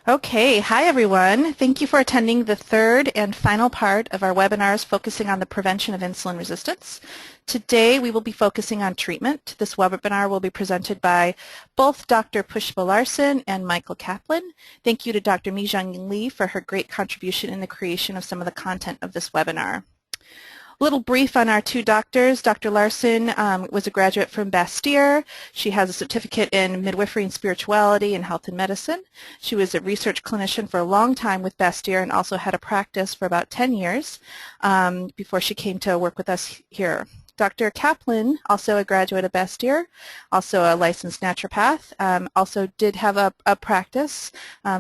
Okay, hi everyone. Thank you for attending the third and final part of our webinars focusing on the prevention of insulin resistance. Today we will be focusing on treatment. This webinar will be presented by both Dr. Pushpa Larsen and Michael Kaplan. Thank you to Dr. Mi-Jung Lee for her great contribution in the creation of some of the content of this webinar. A little brief on our two doctors. Dr. Larsen was a graduate from Bastyr. She has a certificate in midwifery and spirituality and health and medicine. She was a research clinician for a long time with Bastyr and also had a practice for about 10 years before she came to work with us here. Dr. Kaplan, also a graduate of Bastyr, also a licensed naturopath, also did have a practice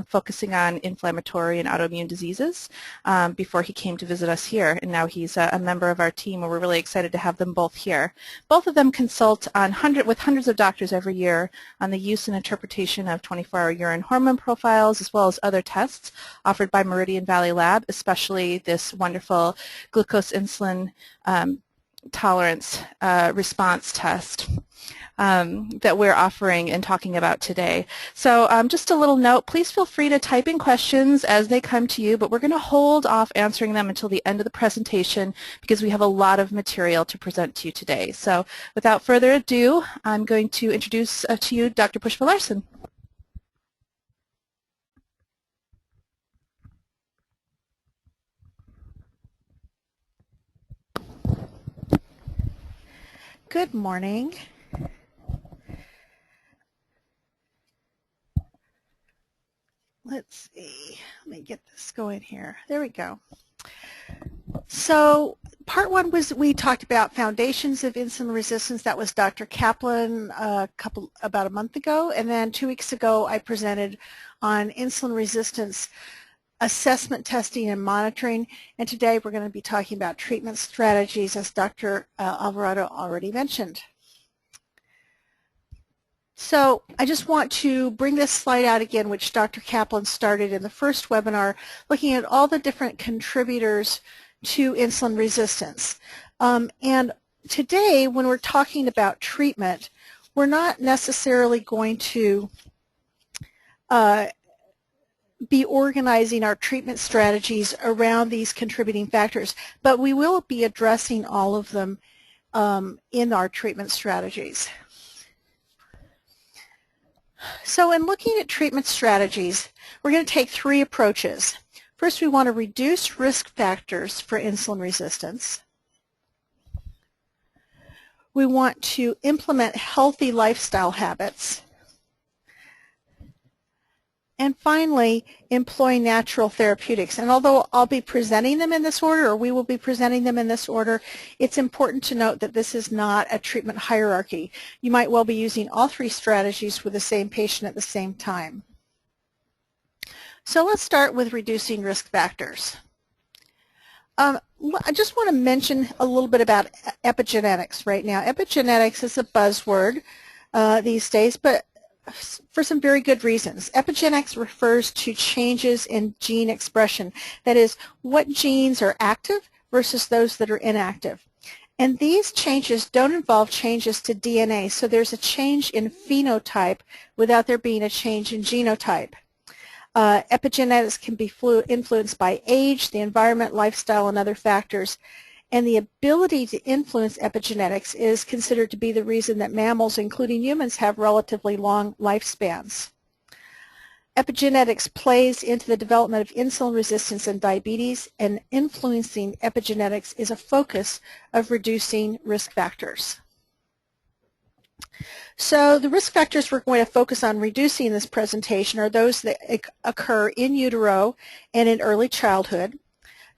focusing on inflammatory and autoimmune diseases before he came to visit us here, and now he's a member of our team, and we're really excited to have them both here. Both of them consult on with hundreds of doctors every year on the use and interpretation of 24-hour urine hormone profiles as well as other tests offered by Meridian Valley Lab, especially this wonderful glucose insulin tolerance response test that we're offering and talking about today. So just a little note, please feel free to type in questions as they come to you, but we're going to hold off answering them until the end of the presentation because we have a lot of material to present to you today. So without further ado, I'm going to introduce to you Dr. Pushpa Larsen. Good morning. Let's see. Let me get this going here. There we go. So part one was we talked about foundations of insulin resistance. That was Dr. Kaplan about a month ago. And then 2 weeks ago I presented on insulin resistance assessment, testing, and monitoring. And today we're going to be talking about treatment strategies, as Dr. Alvarado already mentioned. So I just want to bring this slide out again, which Dr. Kaplan started in the first webinar, looking at all the different contributors to insulin resistance. And today, when we're talking about treatment, we're not necessarily going to be organizing our treatment strategies around these contributing factors, but we will be addressing all of them in our treatment strategies. So in looking at treatment strategies, we're going to take three approaches. First, we want to reduce risk factors for insulin resistance. We want to implement healthy lifestyle habits. And finally, employ natural therapeutics. And although I'll be presenting them in this order, or we will be presenting them in this order, it's important to note that this is not a treatment hierarchy. You might well be using all three strategies with the same patient at the same time. So let's start with reducing risk factors. I just want to mention a little bit about epigenetics right now. Epigenetics is a buzzword these days, but for some very good reasons. Epigenetics refers to changes in gene expression, that is, what genes are active versus those that are inactive. And these changes don't involve changes to DNA, so there's a change in phenotype without there being a change in genotype. Epigenetics can be influenced by age, the environment, lifestyle, and other factors. And the ability to influence epigenetics is considered to be the reason that mammals, including humans, have relatively long lifespans. Epigenetics plays into the development of insulin resistance and diabetes, and influencing epigenetics is a focus of reducing risk factors. So the risk factors we're going to focus on reducing in this presentation are those that occur in utero and in early childhood,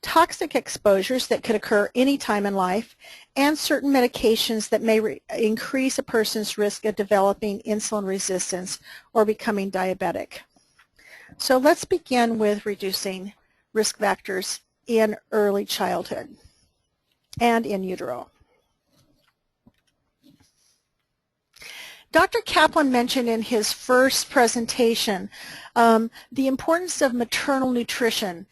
toxic exposures that could occur any time in life, and certain medications that may increase a person's risk of developing insulin resistance or becoming diabetic. So let's begin with reducing risk factors in early childhood and in utero. Dr. Kaplan mentioned in his first presentation the importance of maternal nutrition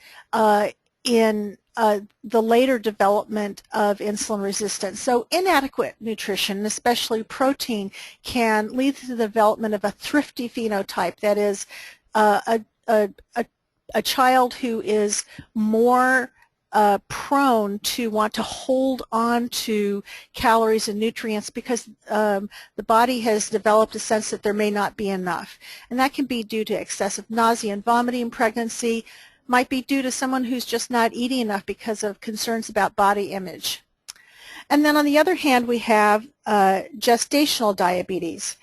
in the later development of insulin resistance. So inadequate nutrition, especially protein, can lead to the development of a thrifty phenotype, that is, a a child who is more prone to want to hold on to calories and nutrients because the body has developed a sense that there may not be enough. And that can be due to excessive nausea and vomiting in pregnancy, might be due to someone who's just not eating enough because of concerns about body image. And then on the other hand, we have gestational diabetes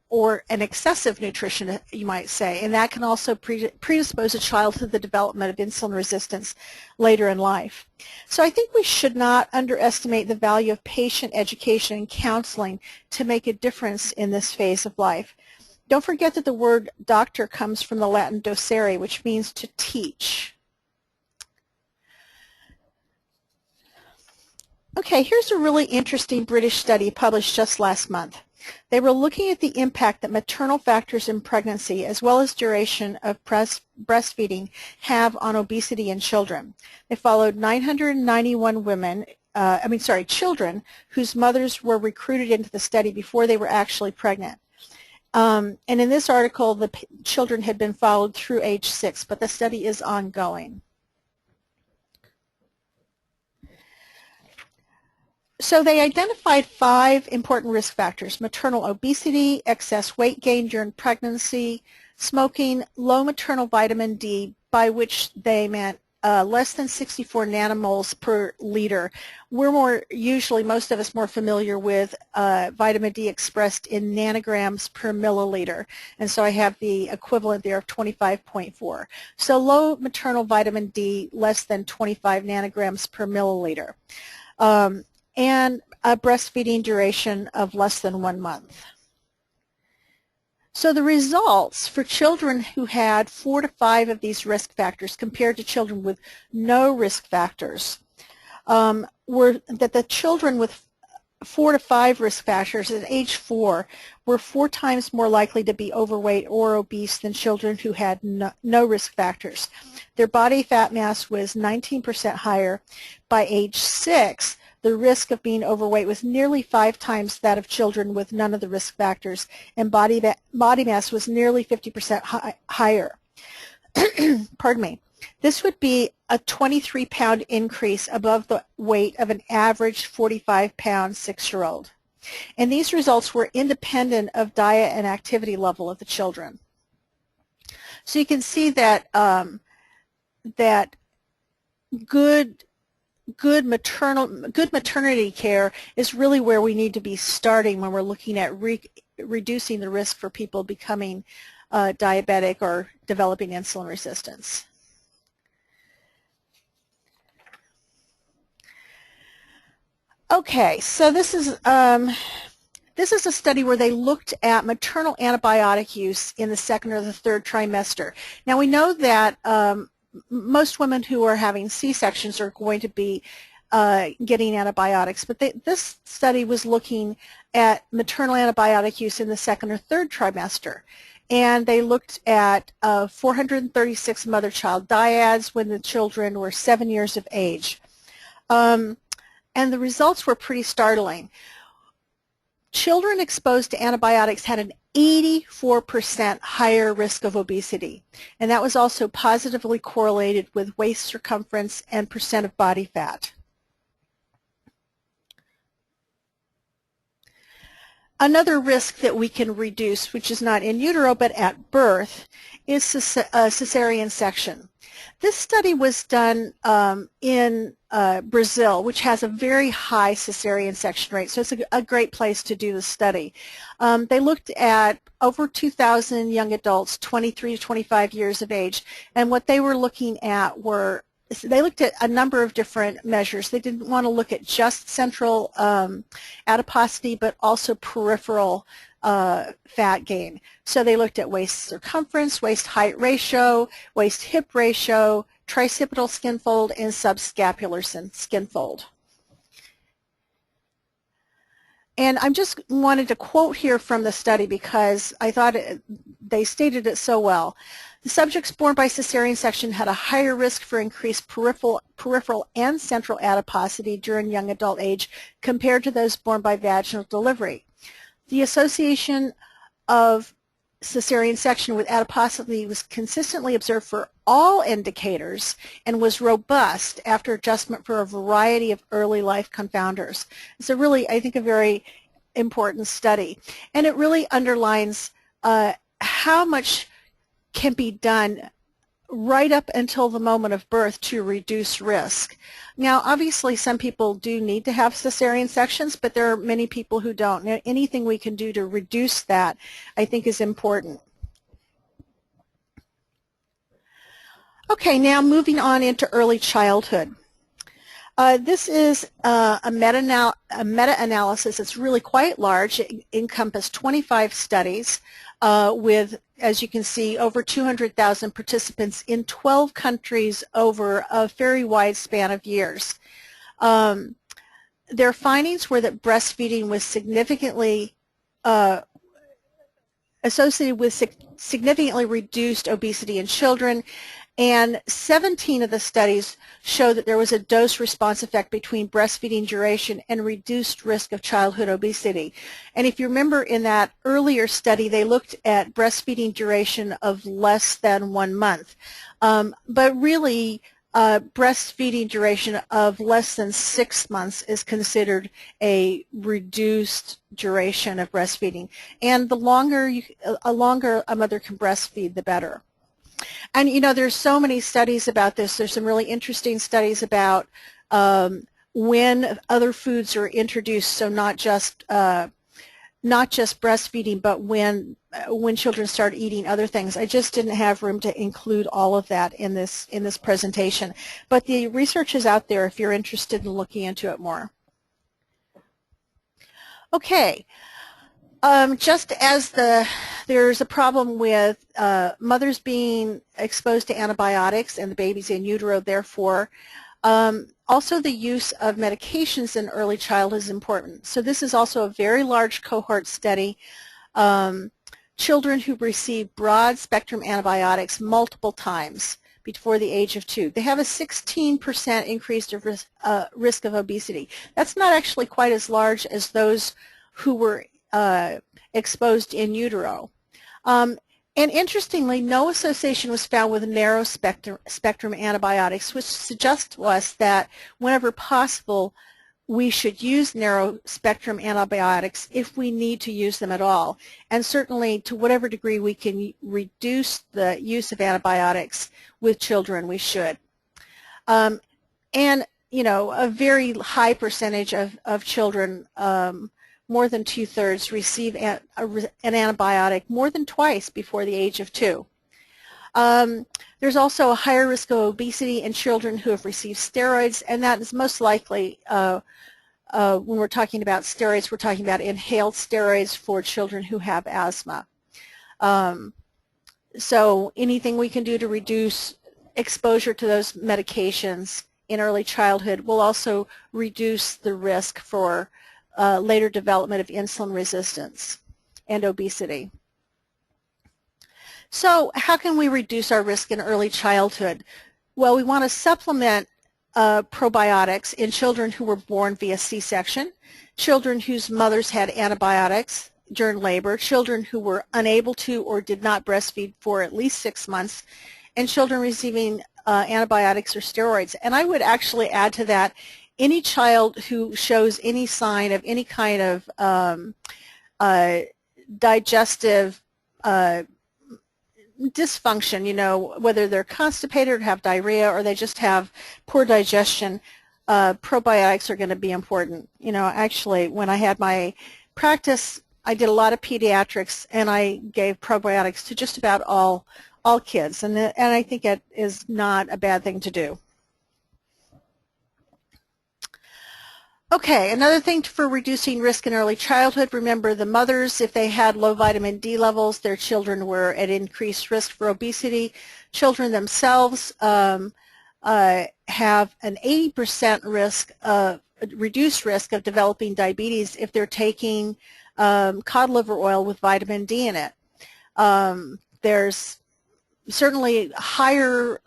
or an excessive nutrition, you might say, and that can also predispose a child to the development of insulin resistance later in life. So I think we should not underestimate the value of patient education and counseling to make a difference in this phase of life. Don't forget that the word doctor comes from the Latin docere, which means to teach. Okay, here's a really interesting British study published just last month. They were looking at the impact that maternal factors in pregnancy as well as duration of breastfeeding have on obesity in children. They followed 991 children whose mothers were recruited into the study before they were actually pregnant. And in this article, the children had been followed through age 6, but the study is ongoing. So they identified 5 important risk factors: maternal obesity, excess weight gain during pregnancy, smoking, low maternal vitamin D, by which they meant less than 64 nanomoles per liter. We're usually, most of us, more familiar with vitamin D expressed in nanograms per milliliter. And so I have the equivalent there of 25.4. So low maternal vitamin D, less than 25 nanograms per milliliter. And a breastfeeding duration of less than 1 month. So the results for children who had 4 to 5 of these risk factors compared to children with no risk factors were that the children with 4 to 5 risk factors at age 4 were 4 times more likely to be overweight or obese than children who had no risk factors. Their body fat mass was 19% higher. By age 6, the risk of being overweight was nearly 5 times that of children with none of the risk factors, and body mass was nearly 50% higher. Pardon me. This would be a 23-pound increase above the weight of an average 45-pound 6-year-old. And these results were independent of diet and activity level of the children. So you can see that good maternity care is really where we need to be starting when we're looking at reducing the risk for people becoming diabetic or developing insulin resistance. Okay, so this is a study where they looked at maternal antibiotic use in the 2nd or the 3rd trimester. Now we know that most women who are having C-sections are going to be getting antibiotics, but this study was looking at maternal antibiotic use in the 2nd or 3rd trimester. And they looked at 436 mother-child dyads when the children were 7 years of age. And the results were pretty startling. Children exposed to antibiotics had an 84% higher risk of obesity, and that was also positively correlated with waist circumference and percent of body fat. Another risk that we can reduce, which is not in utero but at birth, is cesarean section. This study was done in Brazil, which has a very high cesarean section rate, so it's a great place to do the study. They looked at over 2,000 young adults, 23 to 25 years of age, and what they were looking at they looked at a number of different measures. They didn't want to look at just central adiposity, but also peripheral fat gain. So they looked at waist circumference, waist height ratio, waist hip ratio, tricipital skin fold, and subscapular skin fold. And I just wanted to quote here from the study because I thought they stated it so well. The subjects born by cesarean section had a higher risk for increased peripheral and central adiposity during young adult age compared to those born by vaginal delivery. The association of cesarean section with adiposity was consistently observed for all indicators and was robust after adjustment for a variety of early life confounders. It's a really, I think, a very important study, and it really underlines how much can be done right up until the moment of birth to reduce risk. Now, obviously, some people do need to have cesarean sections, but there are many people who don't. Now, anything we can do to reduce that, I think, is important. Okay, now moving on into early childhood. This is a meta-analysis. It's really quite large. It encompassed 25 studies with, as you can see, over 200,000 participants in 12 countries over a very wide span of years. Their findings were that breastfeeding was significantly associated with significantly reduced obesity in children, and 17 of the studies show that there was a dose-response effect between breastfeeding duration and reduced risk of childhood obesity. And if you remember in that earlier study, they looked at breastfeeding duration of less than 1 month. But really, breastfeeding duration of less than 6 months is considered a reduced duration of breastfeeding. And the longer a mother can breastfeed, the better. And you know, there's so many studies about this. There's some really interesting studies about when other foods are introduced, so not just breastfeeding, but when children start eating other things. I just didn't have room to include all of that in this presentation. But the research is out there if you're interested in looking into it more. Okay. Just as there's a problem with mothers being exposed to antibiotics and the babies in utero, therefore, also the use of medications in early childhood is important. So this is also a very large cohort study. Children who receive broad-spectrum antibiotics multiple times before the age of 2. They have a 16% increased risk of obesity. That's not actually quite as large as those who were exposed in utero. And interestingly, no association was found with narrow spectrum antibiotics, which suggests to us that whenever possible, we should use narrow spectrum antibiotics if we need to use them at all. And certainly, to whatever degree we can reduce the use of antibiotics with children, we should. And, you know, a very high percentage of children, more than 2/3, receive an antibiotic more than twice before the age of 2. There's also a higher risk of obesity in children who have received steroids, and that is most likely, when we're talking about steroids, we're talking about inhaled steroids for children who have asthma. So anything we can do to reduce exposure to those medications in early childhood will also reduce the risk for later development of insulin resistance and obesity. So how can we reduce our risk in early childhood? Well, we want to supplement probiotics in children who were born via C-section, children whose mothers had antibiotics during labor, children who were unable to or did not breastfeed for at least 6 months, and children receiving antibiotics or steroids. And I would actually add to that any child who shows any sign of any kind of digestive dysfunction, you know, whether they're constipated or have diarrhea or they just have poor digestion, probiotics are going to be important. You know, actually, when I had my practice, I did a lot of pediatrics, and I gave probiotics to just about all kids, and I think it is not a bad thing to do. Okay, another thing for reducing risk in early childhood, remember the mothers, if they had low vitamin D levels, their children were at increased risk for obesity. Children themselves have an 80% reduced risk of developing diabetes if they're taking cod liver oil with vitamin D in it. There's certainly higher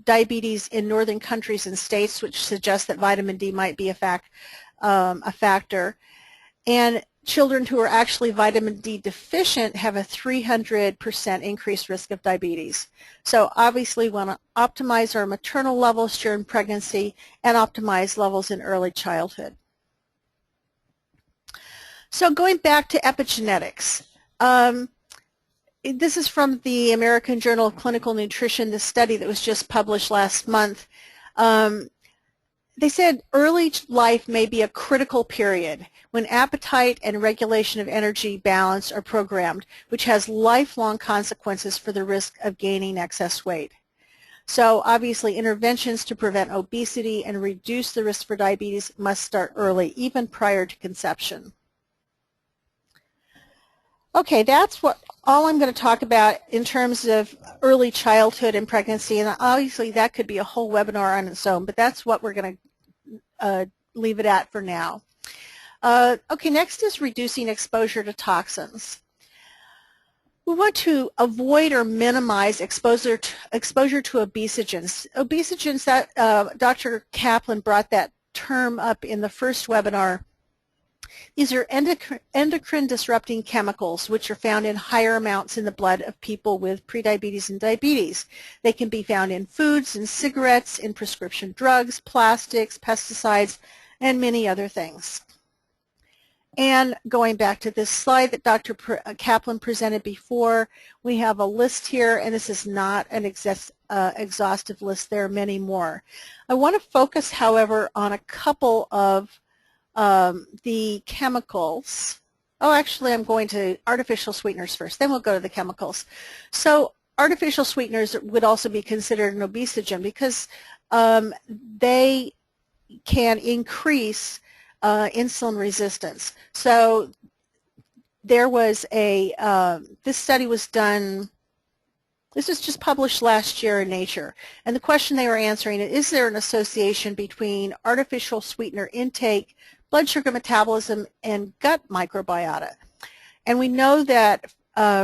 diabetes in northern countries and states, which suggests that vitamin D might be a factor. And children who are actually vitamin D deficient have a 300% increased risk of diabetes. So obviously we want to optimize our maternal levels during pregnancy and optimize levels in early childhood. So going back to epigenetics, this is from the American Journal of Clinical Nutrition, this study that was just published last month. They said early life may be a critical period when appetite and regulation of energy balance are programmed, which has lifelong consequences for the risk of gaining excess weight. So obviously interventions to prevent obesity and reduce the risk for diabetes must start early, even prior to conception. Okay, that's all I'm going to talk about in terms of early childhood and pregnancy, and obviously that could be a whole webinar on its own, but that's what we're going to leave it at for now. Okay, next is reducing exposure to toxins. We want to avoid or minimize exposure to obesogens. Obesogens, that Dr. Kaplan brought that term up in the first webinar. These are endocrine disrupting chemicals which are found in higher amounts in the blood of people with prediabetes and diabetes. They can be found in foods, in cigarettes, in prescription drugs, plastics, pesticides, and many other things. And going back to this slide that Dr. Kaplan presented before, we have a list here, and this is not an exhaustive list. There are many more. I want to focus, however, on a couple of the chemicals. Oh, actually, I'm going to artificial sweeteners first, then we'll go to the chemicals. So artificial sweeteners would also be considered an obesogen because they can increase insulin resistance. So there was this study was done, this was just published last year in Nature, and the question they were answering is there an association between artificial sweetener intake, blood sugar metabolism, and gut microbiota? And we know that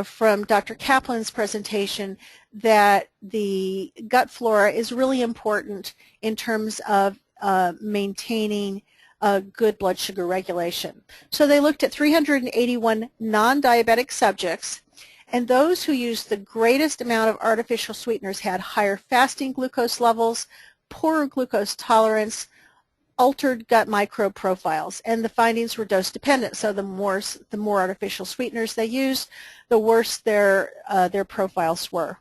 from Dr. Kaplan's presentation that the gut flora is really important in terms of maintaining good blood sugar regulation. So they looked at 381 non-diabetic subjects, and those who used the greatest amount of artificial sweeteners had higher fasting glucose levels, poorer glucose tolerance, altered gut microbe profiles, and the findings were dose dependent. So the more artificial sweeteners they used, the worse their profiles were.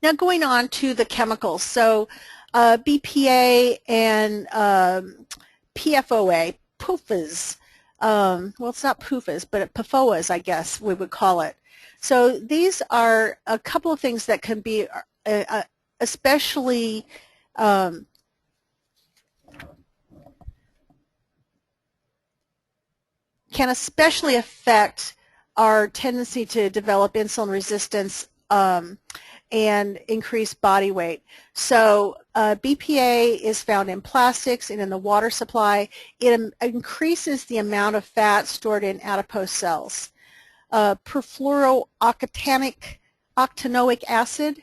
Now going on to the chemicals. So BPA and PFOA, PUFAs, well, it's not PUFAs, but PFOAs, I guess we would call it. So these are a couple of things that can be especially affect our tendency to develop insulin resistance and increase body weight. So BPA is found in plastics and in the water supply. It increases the amount of fat stored in adipose cells. Perfluorooctanoic acid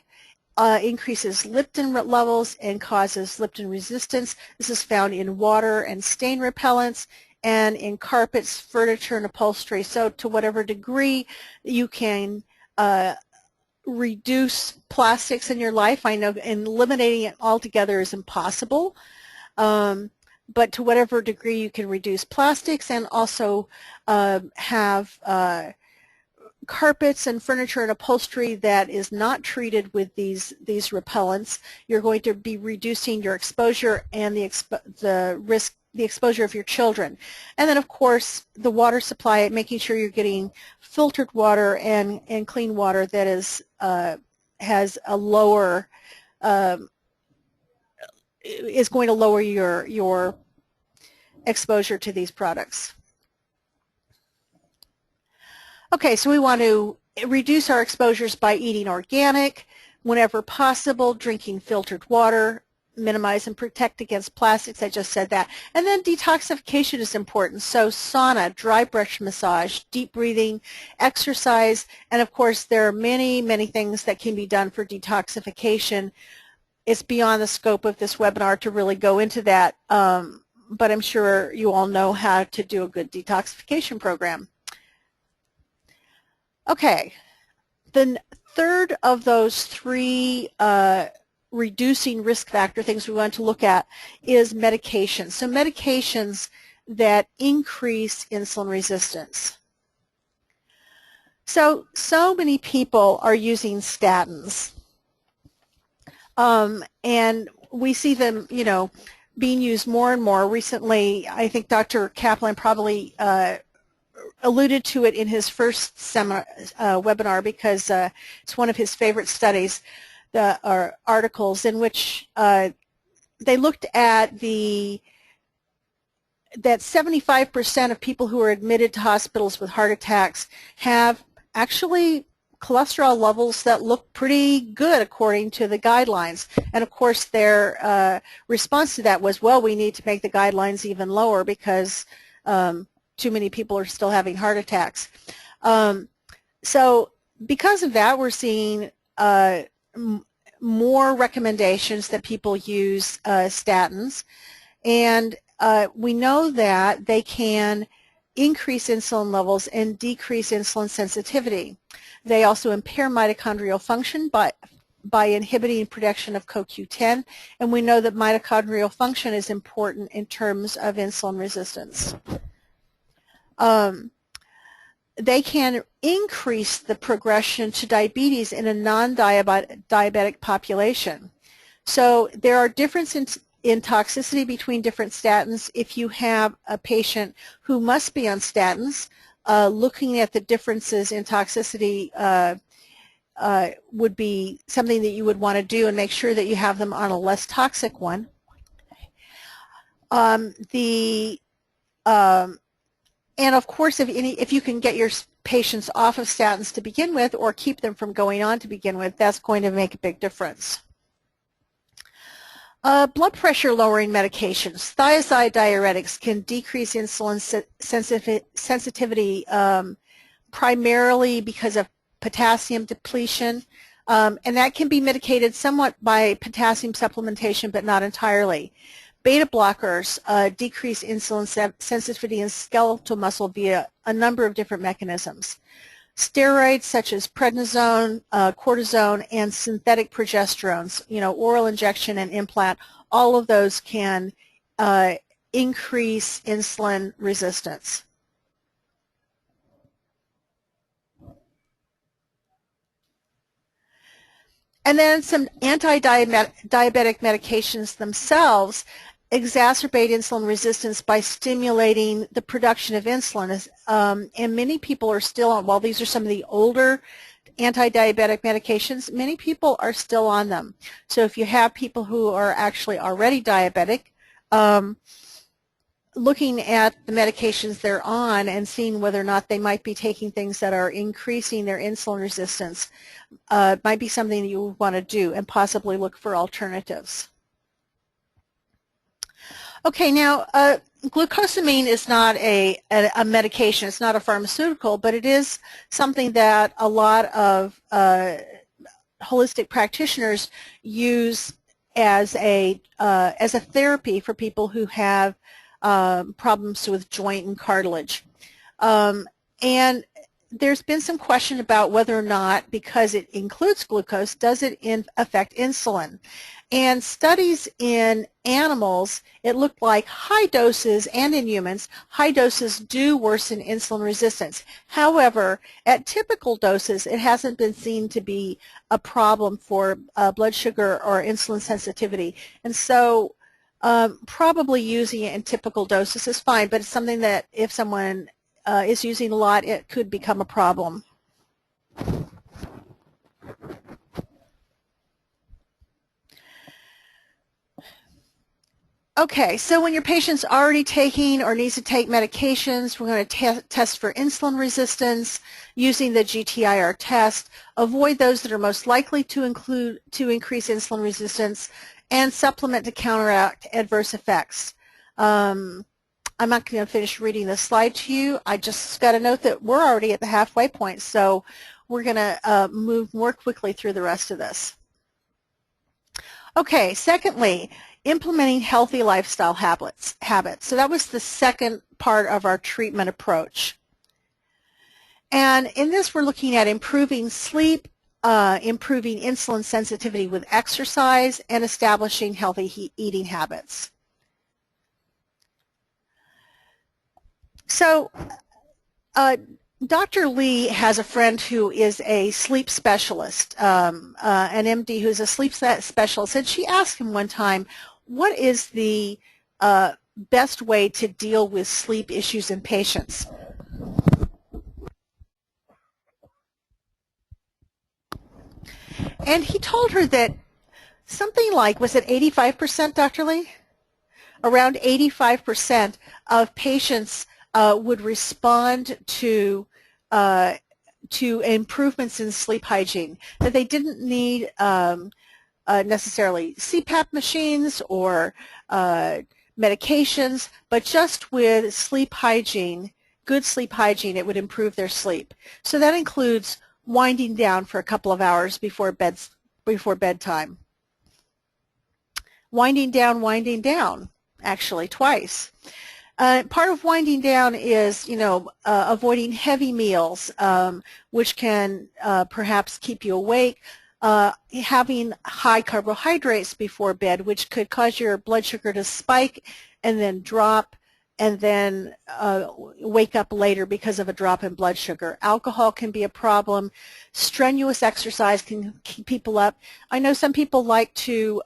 increases leptin levels and causes leptin resistance. This is found in water and stain repellents and in carpets, furniture, and upholstery. So to whatever degree you can reduce plastics in your life, I know eliminating it altogether is impossible, but to whatever degree you can reduce plastics and also have carpets and furniture and upholstery that is not treated with these repellents, you're going to be reducing your exposure and the exposure of your children. And then of course the water supply, making sure you're getting filtered water and clean water that is has a lower is going to lower your exposure to these products. Okay, so we want to reduce our exposures by eating organic, whenever possible, drinking filtered water, minimize and protect against plastics, I just said that. And then detoxification is important, so sauna, dry brush massage, deep breathing, exercise, and of course there are many, many things that can be done for detoxification. It's beyond the scope of this webinar to really go into that but I'm sure you all know how to do a good detoxification program. Okay, the third of those three reducing risk factor things we want to look at is medications. So medications that increase insulin resistance. So many people are using statins, and we see them, being used more and more. Recently, I think Dr. Kaplan probably alluded to it in his first webinar because it's one of his favorite studies, articles in which they looked at that 75% of people who are admitted to hospitals with heart attacks have actually cholesterol levels that look pretty good according to the guidelines. And of course their response to that was, well, we need to make the guidelines even lower because too many people are still having heart attacks. So because of that, we're seeing more recommendations that people use statins, and we know that they can increase insulin levels and decrease insulin sensitivity. They also impair mitochondrial function by inhibiting production of CoQ10, and we know that mitochondrial function is important in terms of insulin resistance. They can increase the progression to diabetes in a non-diabetic population. So there are differences in toxicity between different statins. If you have a patient who must be on statins, looking at the differences in toxicity would be something that you would want to do and make sure that you have them on a less toxic one. And of course, if you can get your patients off of statins to begin with or keep them from going on to begin with, that's going to make a big difference. Blood pressure lowering medications, thiazide diuretics can decrease insulin sensitivity primarily because of potassium depletion, and that can be mitigated somewhat by potassium supplementation, but not entirely. Beta blockers decrease insulin sensitivity in skeletal muscle via a number of different mechanisms. Steroids such as prednisone, cortisone, and synthetic progesterones, oral injection and implant, all of those can increase insulin resistance. And then some anti-diabetic medications themselves exacerbate insulin resistance by stimulating the production of insulin. And many people are still on, while these are some of the older anti-diabetic medications, many people are still on them. So if you have people who are actually already diabetic, looking at the medications they're on and seeing whether or not they might be taking things that are increasing their insulin resistance might be something that you want to do, and possibly look for alternatives. Okay, now glucosamine is not a medication, it's not a pharmaceutical, but it is something that a lot of holistic practitioners use as a therapy for people who have problems with joint and cartilage. And there's been some question about whether or not, because it includes glucose, does it affect insulin? And studies in animals, it looked like high doses, and in humans, high doses do worsen insulin resistance. However, at typical doses, it hasn't been seen to be a problem for blood sugar or insulin sensitivity. And so probably using it in typical doses is fine, but it's something that if someone is using a lot, it could become a problem. Okay, so when your patient's already taking or needs to take medications, we're going to test for insulin resistance using the GTIR test. Avoid those that are most likely to increase insulin resistance, and supplement to counteract adverse effects. I'm not going to finish reading the slide to you. I just got to note that we're already at the halfway point, so we're going to move more quickly through the rest of this. Okay, secondly, implementing healthy lifestyle habits. So that was the second part of our treatment approach. And in this, we're looking at improving sleep, improving insulin sensitivity with exercise, and establishing healthy eating habits. So Dr. Lee has a friend who is a sleep specialist, an MD who's a sleep specialist, and she asked him one time, what is the best way to deal with sleep issues in patients? And he told her that something like, was it 85%, Dr. Lee? Around 85% of patients would respond to improvements in sleep hygiene, that they didn't need necessarily CPAP machines or medications, but just with sleep hygiene, good sleep hygiene, it would improve their sleep. So that includes winding down for a couple of hours before bedtime. Winding down, actually twice. Part of winding down is, avoiding heavy meals, which can perhaps keep you awake. Having high carbohydrates before bed, which could cause your blood sugar to spike and then drop, and then wake up later because of a drop in blood sugar. Alcohol can be a problem. Strenuous exercise can keep people up. I know some people like to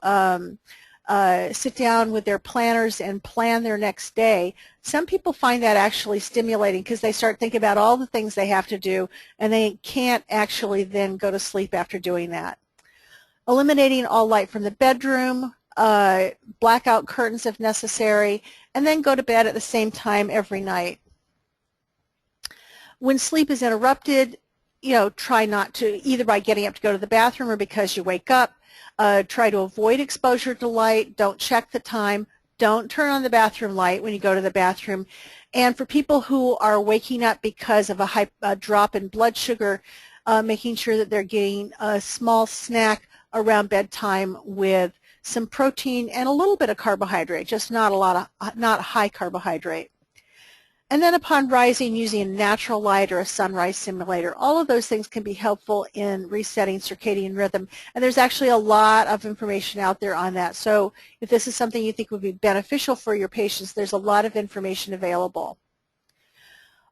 sit down with their planners and plan their next day. Some people find that actually stimulating because they start thinking about all the things they have to do, and they can't actually then go to sleep after doing that. Eliminating all light from the bedroom, blackout curtains if necessary, and then go to bed at the same time every night. When sleep is interrupted, try not to, either by getting up to go to the bathroom or because you wake up. Try to avoid exposure to light. Don't check the time. Don't turn on the bathroom light when you go to the bathroom. And for people who are waking up because of a drop in blood sugar, making sure that they're getting a small snack around bedtime with some protein and a little bit of carbohydrate, just not high carbohydrate. And then upon rising, using a natural light or a sunrise simulator. All of those things can be helpful in resetting circadian rhythm. And there's actually a lot of information out there on that. So if this is something you think would be beneficial for your patients, there's a lot of information available.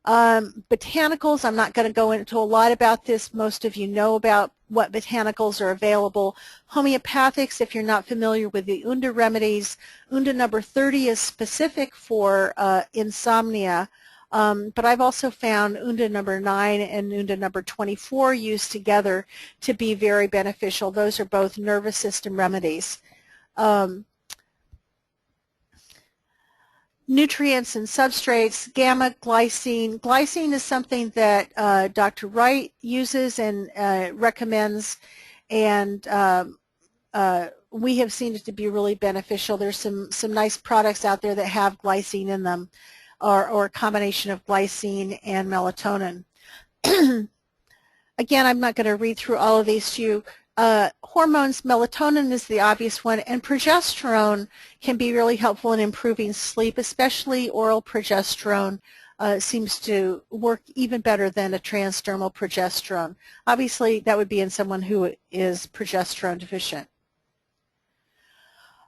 Botanicals, I'm not going to go into a lot about this. Most of you know about what botanicals are available. Homeopathics, if you're not familiar with the Unda remedies, Unda number 30 is specific for insomnia, but I've also found Unda number 9 and Unda number 24 used together to be very beneficial. Those are both nervous system remedies. Nutrients and substrates, gamma glycine. Glycine is something that Dr. Wright uses and recommends, and we have seen it to be really beneficial. There's some nice products out there that have glycine in them, or a combination of glycine and melatonin. Again, I'm not going to read through all of these to you. Hormones, melatonin is the obvious one, and progesterone can be really helpful in improving sleep, especially oral progesterone seems to work even better than a transdermal progesterone. Obviously, that would be in someone who is progesterone deficient.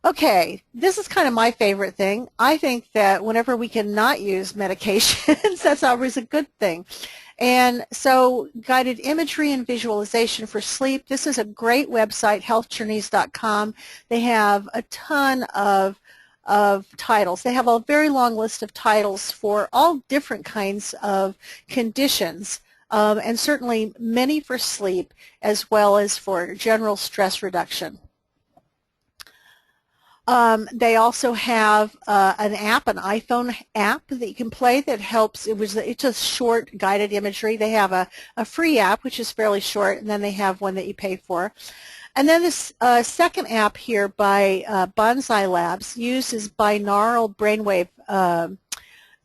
Okay, this is kind of my favorite thing. I think that whenever we can not use medications, that's always a good thing. And so guided imagery and visualization for sleep. This is a great website, healthjourneys.com. They have a ton of titles. They have a very long list of titles for all different kinds of conditions, and certainly many for sleep as well as for general stress reduction. They also have an app, an iPhone app that you can play that helps. It's just short guided imagery. They have a free app, which is fairly short, and then they have one that you pay for. And then this second app here by Bonsai Labs uses binaural brainwave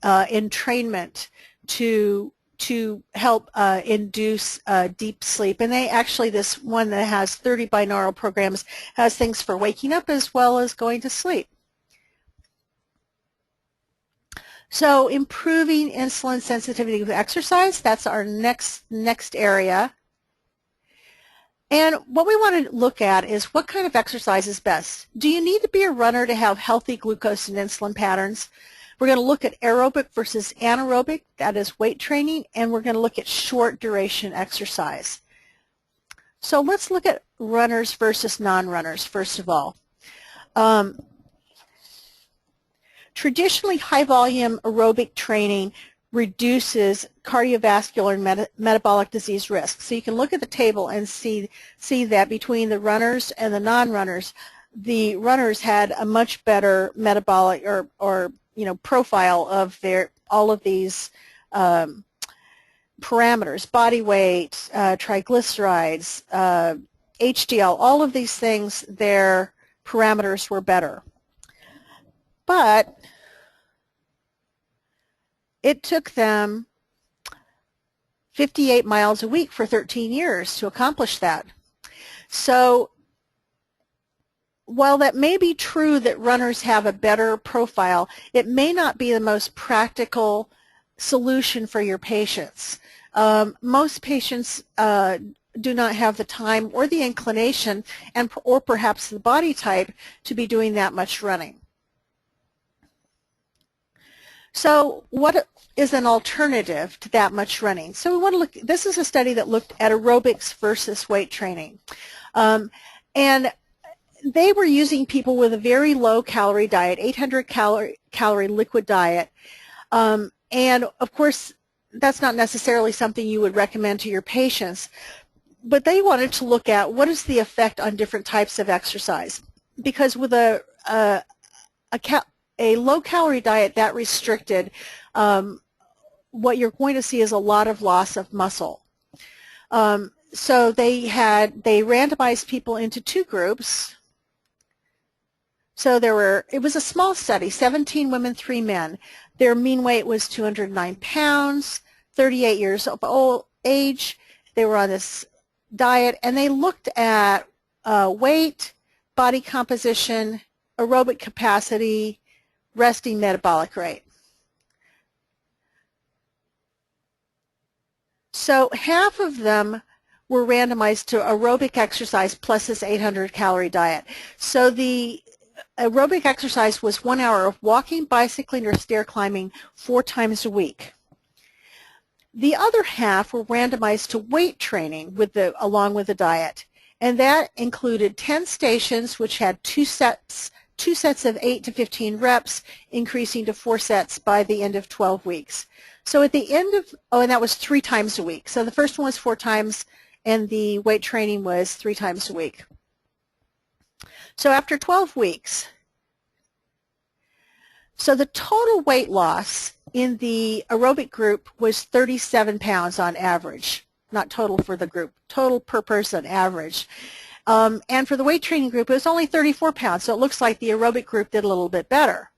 entrainment to to help induce deep sleep. And they actually, this one that has 30 binaural programs has things for waking up as well as going to sleep. So improving insulin sensitivity with exercise, that's our next area. And what we want to look at is what kind of exercise is best. Do you need to be a runner to have healthy glucose and insulin patterns? We're going to look at aerobic versus anaerobic, that is weight training, and we're going to look at short duration exercise. So let's look at runners versus non-runners first of all. Traditionally, high-volume aerobic training reduces cardiovascular and metabolic disease risk. So you can look at the table and see that between the runners and the non-runners, the runners had a much better metabolic or profile of all of these parameters: body weight, triglycerides, HDL, all of these things, their parameters were better. But it took them 58 miles a week for 13 years to accomplish that. So while that may be true that runners have a better profile, it may not be the most practical solution for your patients. Most patients do not have the time or the inclination or perhaps the body type to be doing that much running. So what is an alternative to that much running? So we want to look, this is a study that looked at aerobics versus weight training. And they were using people with a very low calorie diet, 800 calorie liquid diet. And of course, that's not necessarily something you would recommend to your patients, but they wanted to look at what is the effect on different types of exercise. Because with a low-calorie diet that restricted, what you're going to see is a lot of loss of muscle. So they randomized people into two groups. So it was a small study, 17 women, 3 men. Their mean weight was 209 pounds, 38 years of age. They were on this diet, and they looked at weight, body composition, aerobic capacity, resting metabolic rate. So half of them were randomized to aerobic exercise plus this 800 calorie diet. So the aerobic exercise was 1 hour of walking, bicycling, or stair climbing 4 times a week. The other half were randomized to weight training along with the diet, and that included 10 stations, which had two sets of 8 to 15 reps, increasing to 4 sets by the end of 12 weeks. So at the end of, and that was 3 times a week. So the first one was 4 times, and the weight training was 3 times a week. So after 12 weeks, so the total weight loss in the aerobic group was 37 pounds on average, not total for the group, total per person average. And for the weight training group, it was only 34 pounds, so it looks like the aerobic group did a little bit better.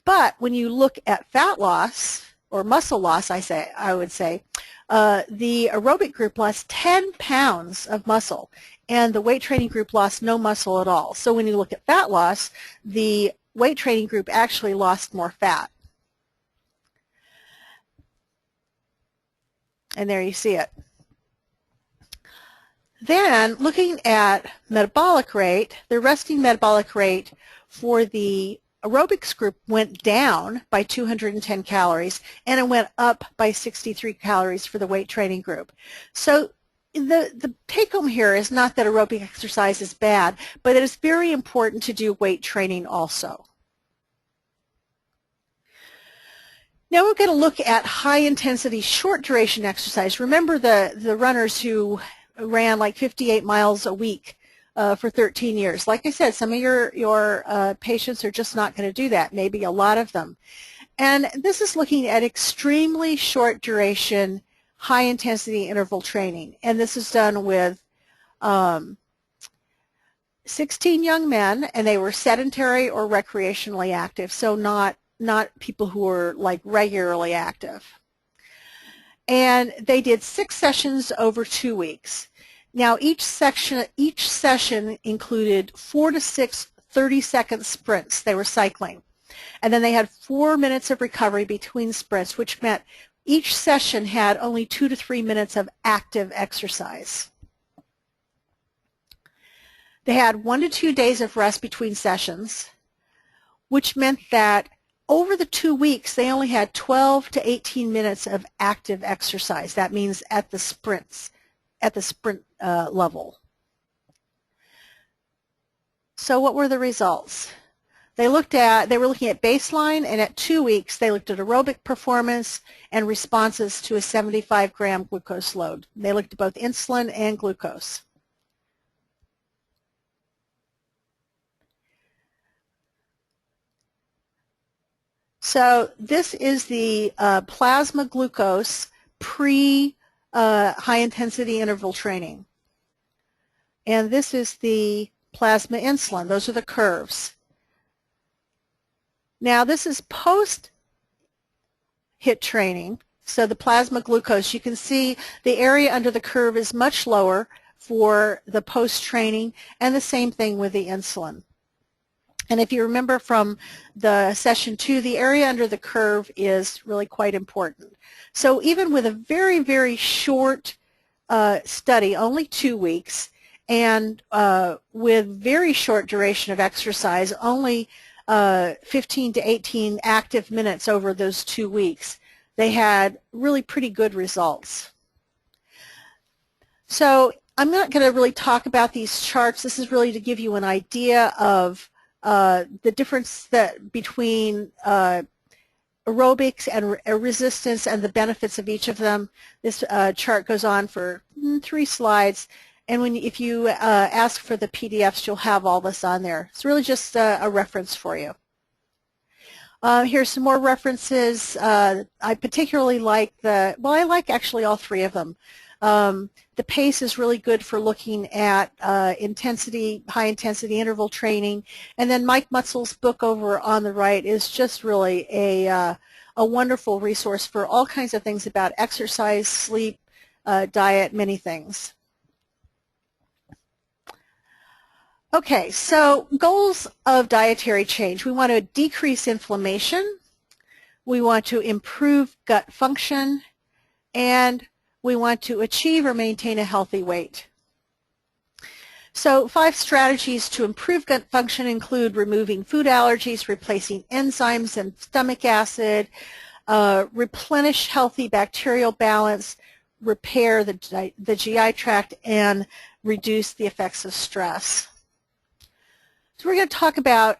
But when you look at fat loss, or muscle loss, I would say, the aerobic group lost 10 pounds of muscle, and the weight training group lost no muscle at all. So when you look at fat loss, the weight training group actually lost more fat. And there you see it. Then, looking at metabolic rate, the resting metabolic rate for the aerobics group went down by 210 calories, and it went up by 63 calories for the weight training group. So the take-home here is not that aerobic exercise is bad, but it is very important to do weight training also. Now we're going to look at high-intensity, short-duration exercise. Remember the runners who ran like 58 miles a week for 13 years. Like I said, some of your patients are just not going to do that, maybe a lot of them. And this is looking at extremely short duration, high-intensity interval training. And this is done with 16 young men, and they were sedentary or recreationally active, so not people who were like regularly active. And they did 6 sessions over 2 weeks. Now each session included 4 to 6 30-second sprints they were cycling. And then they had 4 minutes of recovery between sprints, which meant each session had only 2 to 3 minutes of active exercise. They had 1 to 2 days of rest between sessions, which meant that over the 2 weeks, they only had 12 to 18 minutes of active exercise. That means at the sprint level. So what were the results? They were looking at baseline, and at 2 weeks, they looked at aerobic performance and responses to a 75-gram glucose load. They looked at both insulin and glucose. So this is the plasma glucose pre-high-intensity interval training. And this is the plasma insulin. Those are the curves. Now this is post-HIIT training. So the plasma glucose, you can see the area under the curve is much lower for the post-training, and the same thing with the insulin. And if you remember from the session 2, the area under the curve is really quite important. So even with a very, very short study, only 2 weeks, and with very short duration of exercise, only 15 to 18 active minutes over those 2 weeks, they had really pretty good results. So I'm not going to really talk about these charts. This is really to give you an idea of the difference between aerobics and resistance and the benefits of each of them. This chart goes on for 3 slides, and if you ask for the PDFs, you'll have all this on there. It's really just a reference for you. Here's some more references. I particularly like I like actually all 3 of them. The PACE is really good for looking at high-intensity interval training. And then Mike Mutzel's book over on the right is just really a wonderful resource for all kinds of things about exercise, sleep, diet, many things. Okay, so goals of dietary change. We want to decrease inflammation. We want to improve gut function, and we want to achieve or maintain a healthy weight. So 5 strategies to improve gut function include removing food allergies, replacing enzymes and stomach acid, replenish healthy bacterial balance, repair the GI tract, and reduce the effects of stress. So we're going to talk about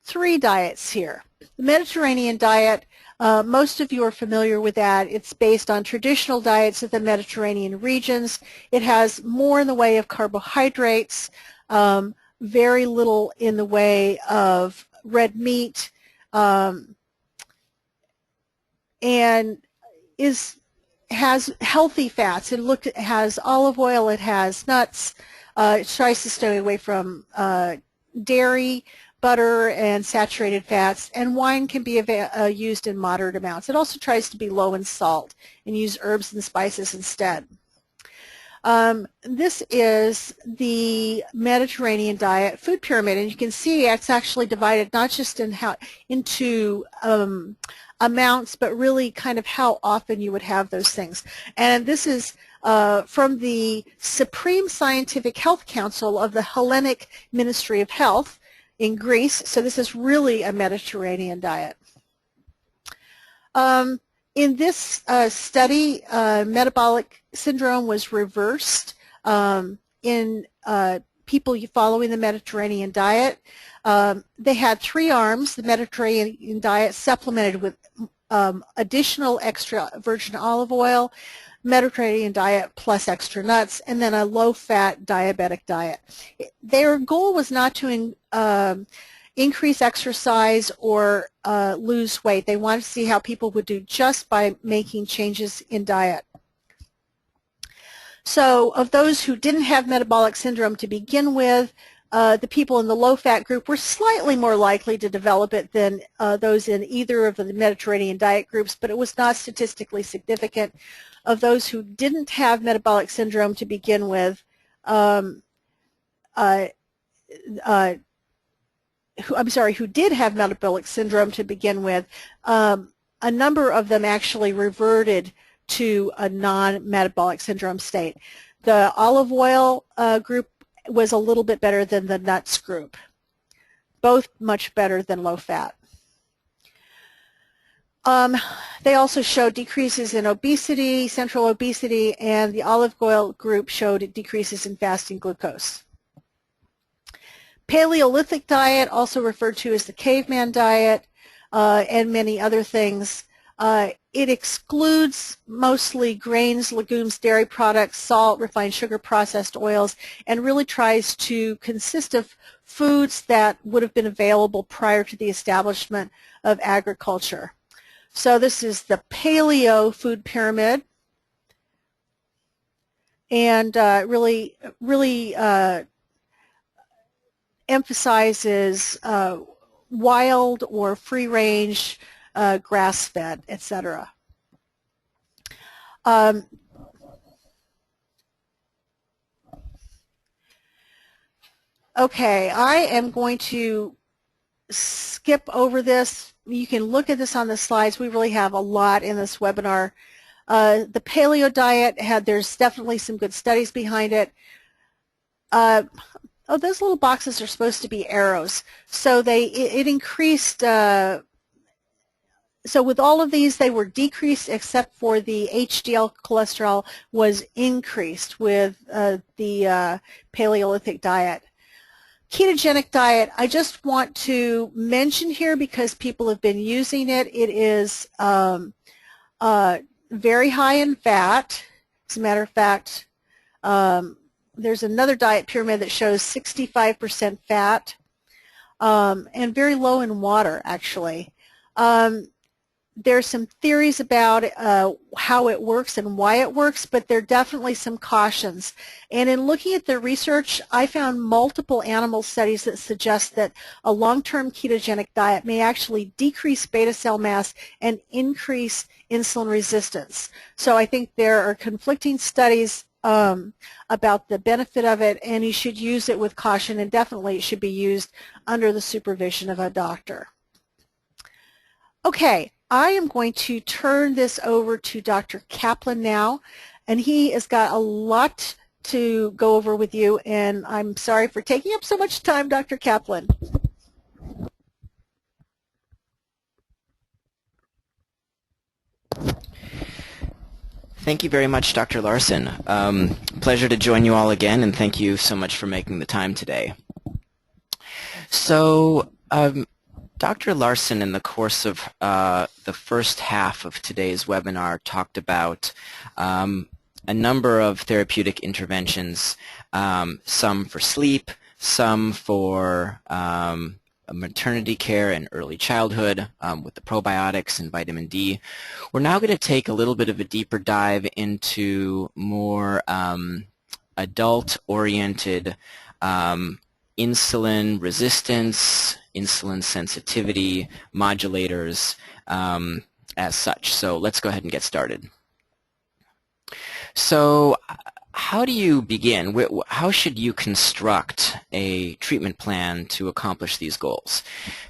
3 diets here. The Mediterranean diet, most of you are familiar with that. It's based on traditional diets of the Mediterranean regions. It has more in the way of carbohydrates, very little in the way of red meat, and has healthy fats. It has olive oil, it has nuts. It tries to stay away from dairy, butter, and saturated fats, and wine can be used in moderate amounts. It also tries to be low in salt and use herbs and spices instead. This is the Mediterranean diet food pyramid, and you can see it's actually divided not just into amounts, but really kind of how often you would have those things. And this is from the Supreme Scientific Health Council of the Hellenic Ministry of Health in Greece. So this is really a Mediterranean diet. In this study, metabolic syndrome was reversed in people following the Mediterranean diet. They had 3 arms. The Mediterranean diet supplemented with additional extra virgin olive oil, Mediterranean diet plus extra nuts, and then a low-fat diabetic diet. Their goal was not to increase exercise or lose weight. They wanted to see how people would do just by making changes in diet. So of those who didn't have metabolic syndrome to begin with, the people in the low-fat group were slightly more likely to develop it than those in either of the Mediterranean diet groups, but it was not statistically significant. Of those who didn't have metabolic syndrome to begin with, who did have metabolic syndrome to begin with, a number of them actually reverted to a non-metabolic syndrome state. The olive oil group was a little bit better than the nuts group, both much better than low fat. They also showed decreases in obesity, central obesity, and the olive oil group showed decreases in fasting glucose. Paleolithic diet, also referred to as the caveman diet, and many other things. It excludes mostly grains, legumes, dairy products, salt, refined sugar, processed oils, and really tries to consist of foods that would have been available prior to the establishment of agriculture. So this is the paleo food pyramid, and really emphasizes wild or free-range, grass-fed, etc. Okay, I am going to skip over this. You can look at this on the slides. We really have a lot in this webinar. The paleo diet, there's definitely some good studies behind it. Oh, those little boxes are supposed to be arrows. So it increased, so with all of these, they were decreased except for the HDL cholesterol was increased with the Paleolithic diet. Ketogenic diet, I just want to mention here because people have been using it. It is very high in fat. As a matter of fact, there's another diet pyramid that shows 65% fat and very low in water, actually. There's some theories about how it works and why it works, but there are definitely some cautions. And in looking at the research, I found multiple animal studies that suggest that a long-term ketogenic diet may actually decrease beta cell mass and increase insulin resistance. So I think there are conflicting studies about the benefit of it, and you should use it with caution, and definitely it should be used under the supervision of a doctor. Okay, I am going to turn this over to Dr. Kaplan now, and he has got a lot to go over with you, and I'm sorry for taking up so much time, Dr. Kaplan. Thank you very much, Dr. Larsen. Pleasure to join you all again, and thank you so much for making the time today. So, Dr. Larsen, in the course of the first half of today's webinar, talked about a number of therapeutic interventions, some for sleep, some for maternity care and early childhood with the probiotics and vitamin D. We're now going to take a little bit of a deeper dive into more adult-oriented insulin resistance, insulin sensitivity, modulators as such. So let's go ahead and get started. So how do you begin? How should you construct a treatment plan to accomplish these goals?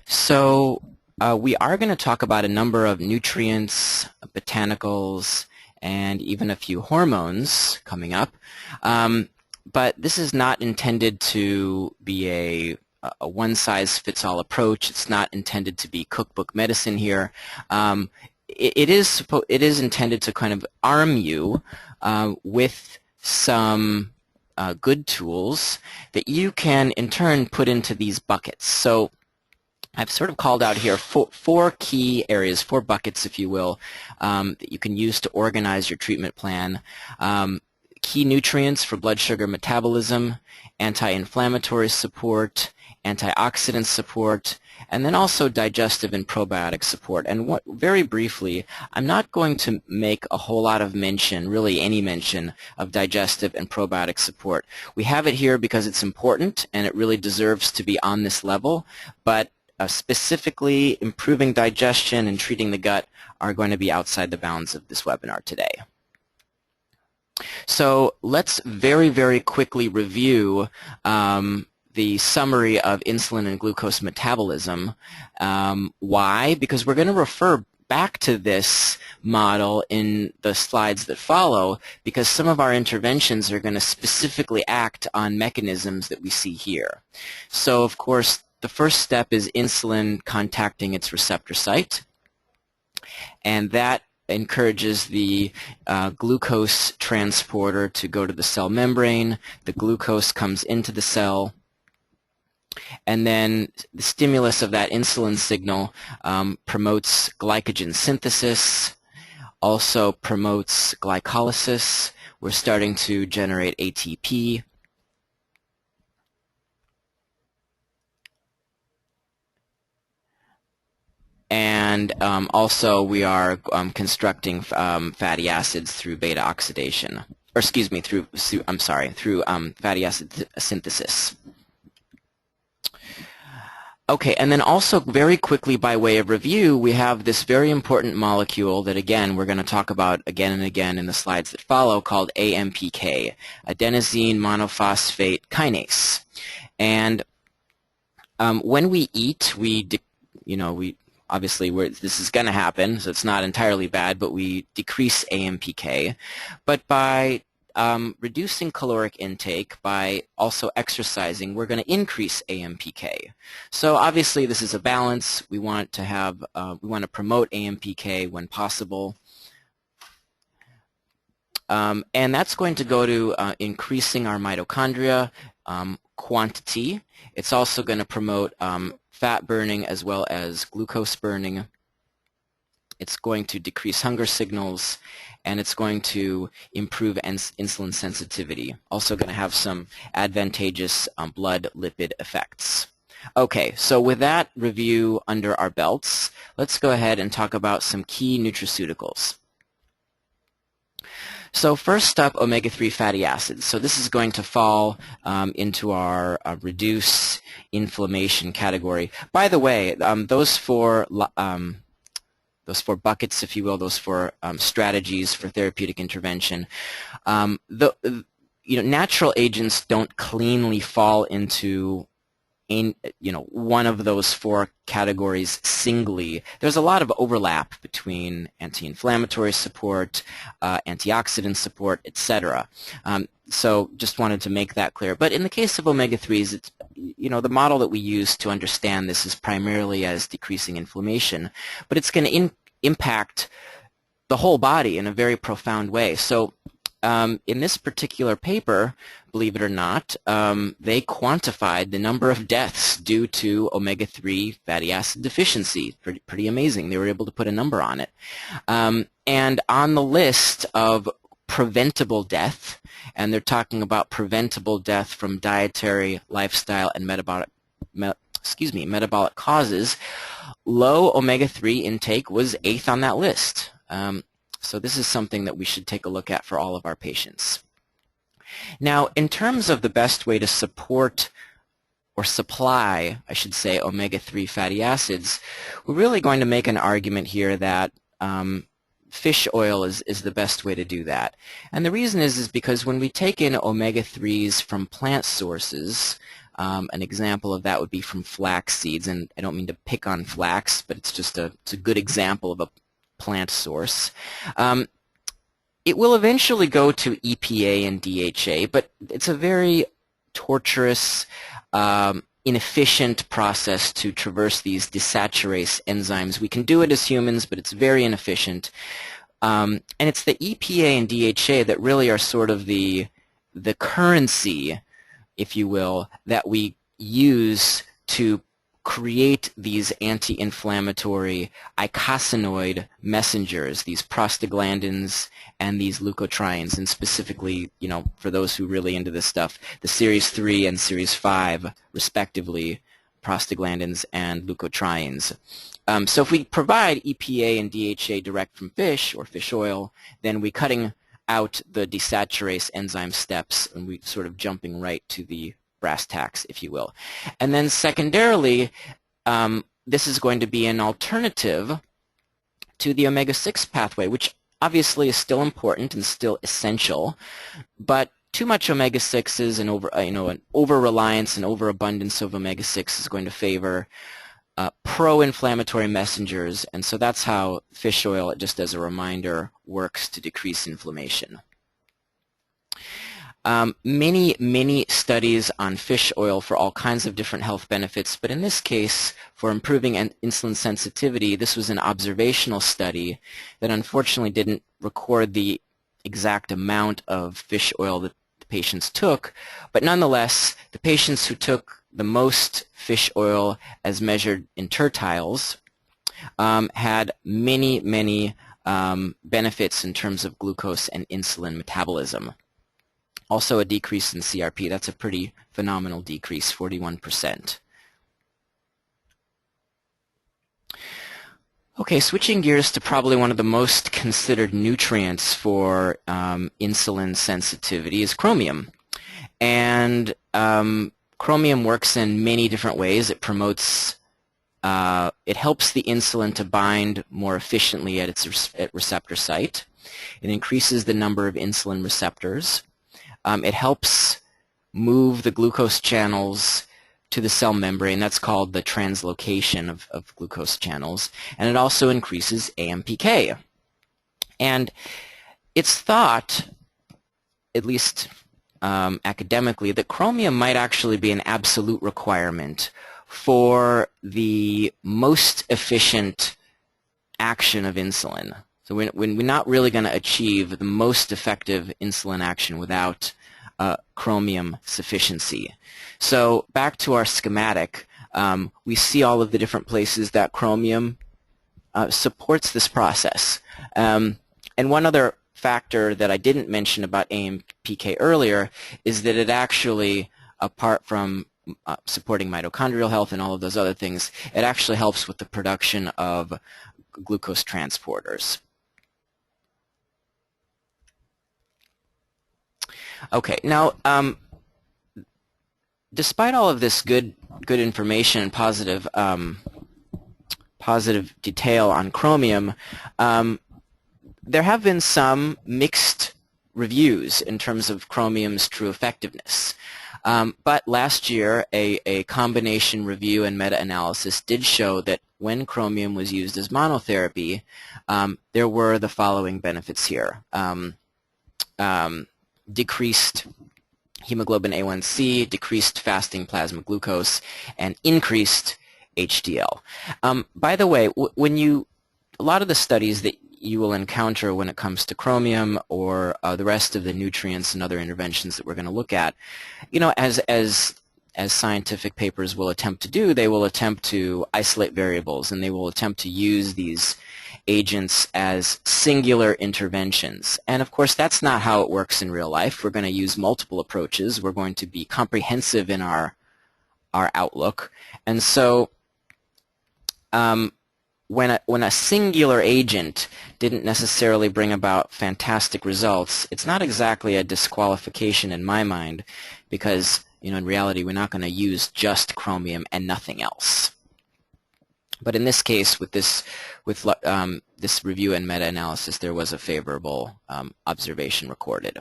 So we are going to talk about a number of nutrients, botanicals, and even a few hormones coming up. But this is not intended to be a one-size-fits-all approach. It's not intended to be cookbook medicine here. It is intended to kind of arm you with some good tools that you can in turn put into these buckets. So I've sort of called out here four key areas, 4 buckets if you will, that you can use to organize your treatment plan. key nutrients for blood sugar metabolism, anti-inflammatory support, antioxidant support, and then also digestive and probiotic support. And very briefly, I'm not going to make a whole lot of mention, really any mention, of digestive and probiotic support. We have it here because it's important and it really deserves to be on this level, but specifically improving digestion and treating the gut are going to be outside the bounds of this webinar today. So let's very, very quickly review the summary of insulin and glucose metabolism. Why? Because we're going to refer back to this model in the slides that follow, because some of our interventions are going to specifically act on mechanisms that we see here. So, of course, the first step is insulin contacting its receptor site, and that encourages the glucose transporter to go to the cell membrane. The glucose comes into the cell, and then the stimulus of that insulin signal promotes glycogen synthesis, also promotes glycolysis. We're starting to generate ATP. And also we are constructing fatty acids through beta oxidation, or excuse me, through fatty acid synthesis. Okay, and then also very quickly by way of review, we have this very important molecule that, again, we're going to talk about again and again in the slides that follow, called AMPK, adenosine monophosphate kinase. And when we eat, obviously this is going to happen, so it's not entirely bad, but we decrease AMPK. But by reducing caloric intake, by also exercising, we're going to increase AMPK. So obviously this is a balance. We want to have, we want to promote AMPK when possible. And that's going to go to increasing our mitochondria quantity. It's also going to promote fat burning as well as glucose burning. It's going to decrease hunger signals, and it's going to improve insulin sensitivity. Also going to have some advantageous blood lipid effects. Okay, so with that review under our belts, let's go ahead and talk about some key nutraceuticals. So first up, omega-3 fatty acids. So this is going to fall into our reduce inflammation category. By the way, those four buckets, if you will, those four strategies for therapeutic intervention, natural agents don't cleanly fall into one of those four categories singly. There's a lot of overlap between anti-inflammatory support, antioxidant support, etc. So just wanted to make that clear. But in the case of omega-3s, it's, the model that we use to understand this is primarily as decreasing inflammation, but it's going to impact the whole body in a very profound way. So in this particular paper, believe it or not, they quantified the number of deaths due to omega-3 fatty acid deficiency. Pretty amazing. They were able to put a number on it. And on the list of preventable death, and they're talking about preventable death from dietary, lifestyle, and metabolic causes, low omega-3 intake was 8th on that list. So this is something that we should take a look at for all of our patients. Now, in terms of the best way to support or supply, I should say, omega-3 fatty acids, we're really going to make an argument here that fish oil is the best way to do that. And the reason is because when we take in omega-3s from plant sources, an example of that would be from flax seeds, and I don't mean to pick on flax, but it's just it's a good example of a plant source. It will eventually go to EPA and DHA, but it's a very torturous, inefficient process to traverse these desaturase enzymes. We can do it as humans, but it's very inefficient. And it's the EPA and DHA that really are sort of the currency, if you will, that we use to create these anti-inflammatory eicosanoid messengers, these prostaglandins and these leukotrienes, and specifically, for those who are really into this stuff, the series 3 and series 5, respectively, prostaglandins and leukotrienes. So if we provide EPA and DHA direct from fish or fish oil, then we're cutting out the desaturase enzyme steps, and we're sort of jumping right to the brass tacks, if you will. And then secondarily, this is going to be an alternative to the omega-6 pathway, which obviously is still important and still essential, but too much omega-6s and an over-reliance and overabundance of omega-6 is going to favor pro-inflammatory messengers, and so that's how fish oil, just as a reminder, works to decrease inflammation. Many studies on fish oil for all kinds of different health benefits, but in this case, for improving insulin sensitivity, this was an observational study that unfortunately didn't record the exact amount of fish oil that the patients took, but nonetheless, the patients who took the most fish oil as measured in tertiles had many benefits in terms of glucose and insulin metabolism. Also a decrease in CRP. That's a pretty phenomenal decrease, 41%. Okay, switching gears to probably one of the most considered nutrients for insulin sensitivity is chromium. And chromium works in many different ways. It promotes, it helps the insulin to bind more efficiently at its receptor site. It increases the number of insulin receptors. It helps move the glucose channels to the cell membrane. That's called the translocation of glucose channels. And it also increases AMPK. And it's thought, at least academically, that chromium might actually be an absolute requirement for the most efficient action of insulin. So we're not really going to achieve the most effective insulin action without chromium sufficiency. So back to our schematic, we see all of the different places that chromium supports this process. And one other factor that I didn't mention about AMPK earlier is that it actually, apart from supporting mitochondrial health and all of those other things, it actually helps with the production of glucose transporters. Okay, now despite all of this good information and positive detail on chromium, there have been some mixed reviews in terms of chromium's true effectiveness. But last year, a combination review and meta-analysis did show that when chromium was used as monotherapy, there were the following benefits here. Decreased hemoglobin A1C, decreased fasting plasma glucose, and increased HDL. By the way, a lot of the studies that you will encounter when it comes to chromium or the rest of the nutrients and other interventions that we're going to look at, as scientific papers will attempt to do, they will attempt to isolate variables, and they will attempt to use these agents as singular interventions. And of course, that's not how it works in real life. We're going to use multiple approaches. We're going to be comprehensive in our outlook. And so when a singular agent didn't necessarily bring about fantastic results, it's not exactly a disqualification in my mind, because in reality we're not going to use just chromium and nothing else. But in this case, with this review and meta-analysis, there was a favorable observation recorded.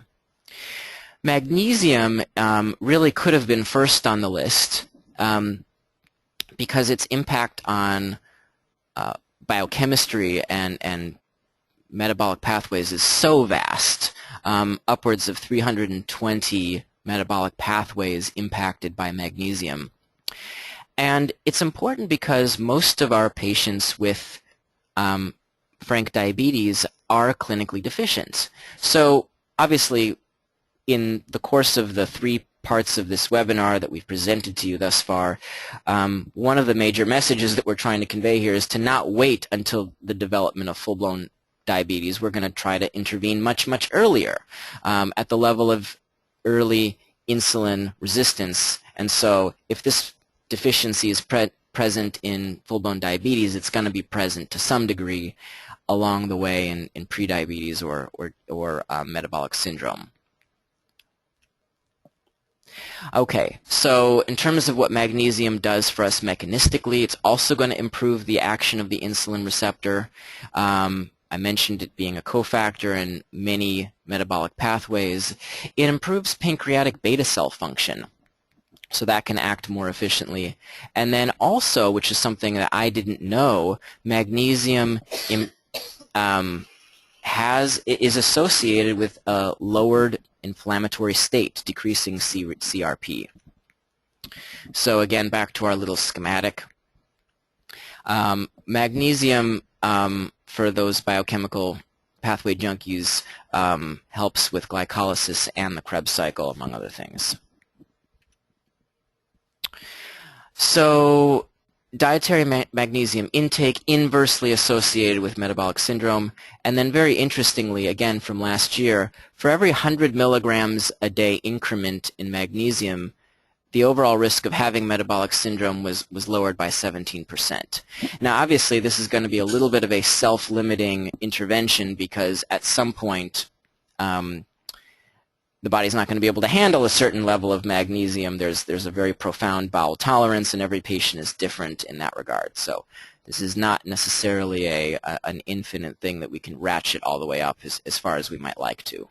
Magnesium really could have been first on the list because its impact on biochemistry and metabolic pathways is so vast, upwards of 320 metabolic pathways impacted by magnesium. And it's important because most of our patients with frank diabetes are clinically deficient. So obviously, in the course of the 3-part parts of this webinar that we've presented to you thus far, one of the major messages that we're trying to convey here is to not wait until the development of full-blown diabetes. We're going to try to intervene much, much earlier at the level of early insulin resistance. And so if this deficiency is present in full-blown diabetes, it's going to be present to some degree along the way in prediabetes or metabolic syndrome. Okay, so in terms of what magnesium does for us mechanistically, it's also going to improve the action of the insulin receptor. I mentioned it being a cofactor in many metabolic pathways. It improves pancreatic beta cell function, so that can act more efficiently. And then also, which is something that I didn't know, magnesium is associated with a lowered inflammatory state, decreasing CRP. So again, back to our little schematic. Magnesium, for those biochemical pathway junkies, helps with glycolysis and the Krebs cycle, among other things. So dietary magnesium intake inversely associated with metabolic syndrome, and then very interestingly, again from last year, for every 100 milligrams a day increment in magnesium, the overall risk of having metabolic syndrome was lowered by 17%. Now obviously this is going to be a little bit of a self-limiting intervention, because at some point the body's not going to be able to handle a certain level of magnesium. There's a very profound bowel tolerance, and every patient is different in that regard. So this is not necessarily an infinite thing that we can ratchet all the way up as far as we might like to.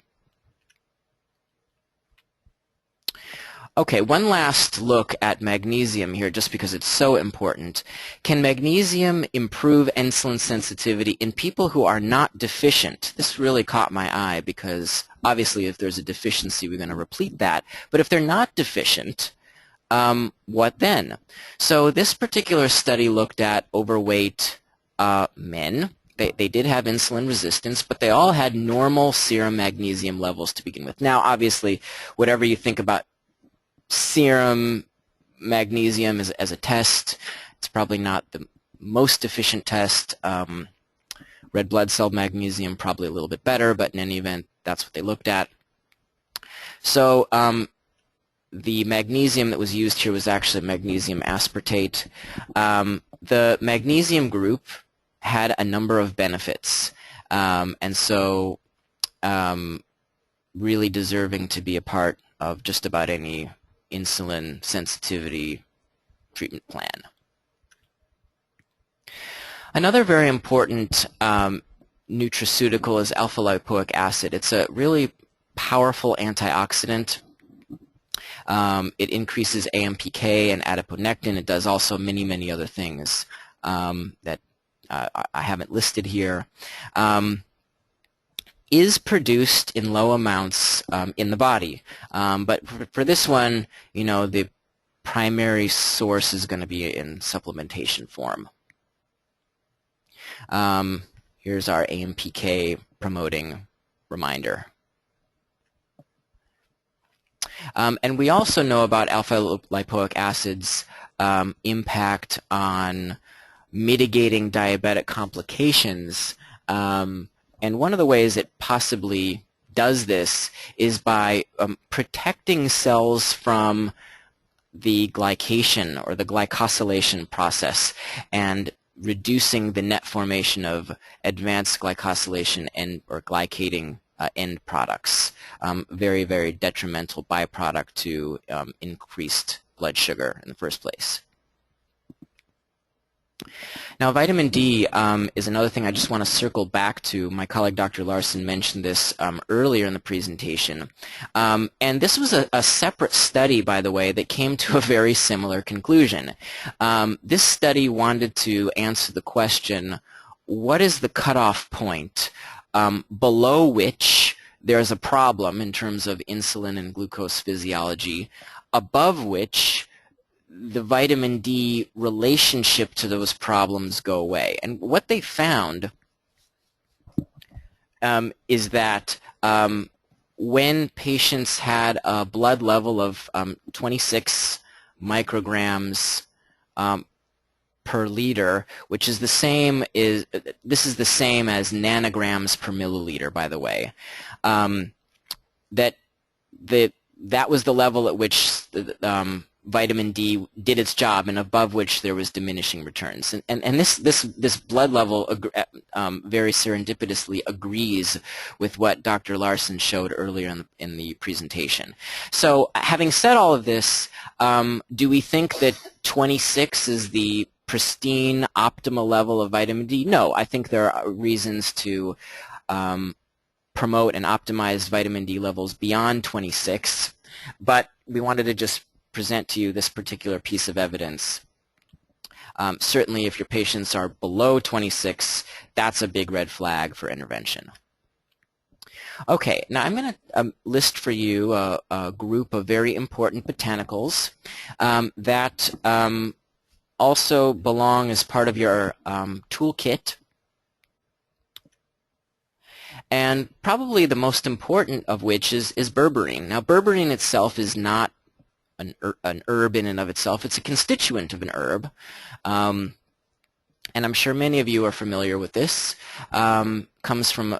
Okay, one last look at magnesium here, just because it's so important. Can magnesium improve insulin sensitivity in people who are not deficient? This really caught my eye, because obviously if there's a deficiency, we're going to replete that. But if they're not deficient, what then? So this particular study looked at overweight men. They did have insulin resistance, but they all had normal serum magnesium levels to begin with. Now, obviously, whatever you think about serum magnesium as a test, it's probably not the most efficient test. Red blood cell magnesium probably a little bit better, but in any event, that's what they looked at. So the magnesium that was used here was actually magnesium aspartate. The magnesium group had a number of benefits, and so really deserving to be a part of just about any insulin sensitivity treatment plan. Another very important nutraceutical is alpha-lipoic acid. It's a really powerful antioxidant. It increases AMPK and adiponectin. It does also many, many other things that I haven't listed here. Is produced in low amounts in the body. But for this one, you know, the primary source is going to be in supplementation form. Here's our AMPK promoting reminder. And we also know about alpha-lipoic acid's impact on mitigating diabetic complications. And one of the ways it possibly does this is by protecting cells from the glycation or the glycosylation process and reducing the net formation of advanced glycosylation or glycating end products. Very, very detrimental byproduct to increased blood sugar in the first place. Now, vitamin D is another thing I just want to circle back to. My colleague Dr. Larsen mentioned this earlier in the presentation. And this was a separate study, by the way, that came to a very similar conclusion. This study wanted to answer the question, what is the cutoff point below which there's a problem in terms of insulin and glucose physiology, above which the vitamin D relationship to those problems go away. And what they found is that when patients had a blood level of 26 micrograms per liter, which is the same this is the same as nanograms per milliliter, by the way. That was the level at which vitamin D did its job, and above which there was diminishing returns. And this blood level very serendipitously agrees with what Dr. Larsen showed earlier in the presentation. So having said all of this, do we think that 26 is the pristine optimal level of vitamin D? No, I think there are reasons to promote and optimize vitamin D levels beyond 26, but we wanted to just present to you this particular piece of evidence. Certainly if your patients are below 26, that's a big red flag for intervention. Okay, now I'm going to list for you a group of very important botanicals that also belong as part of your toolkit. And probably the most important of which is berberine. Now, berberine itself is not an herb in and of itself. It's a constituent of an herb. And I'm sure many of you are familiar with this. Comes from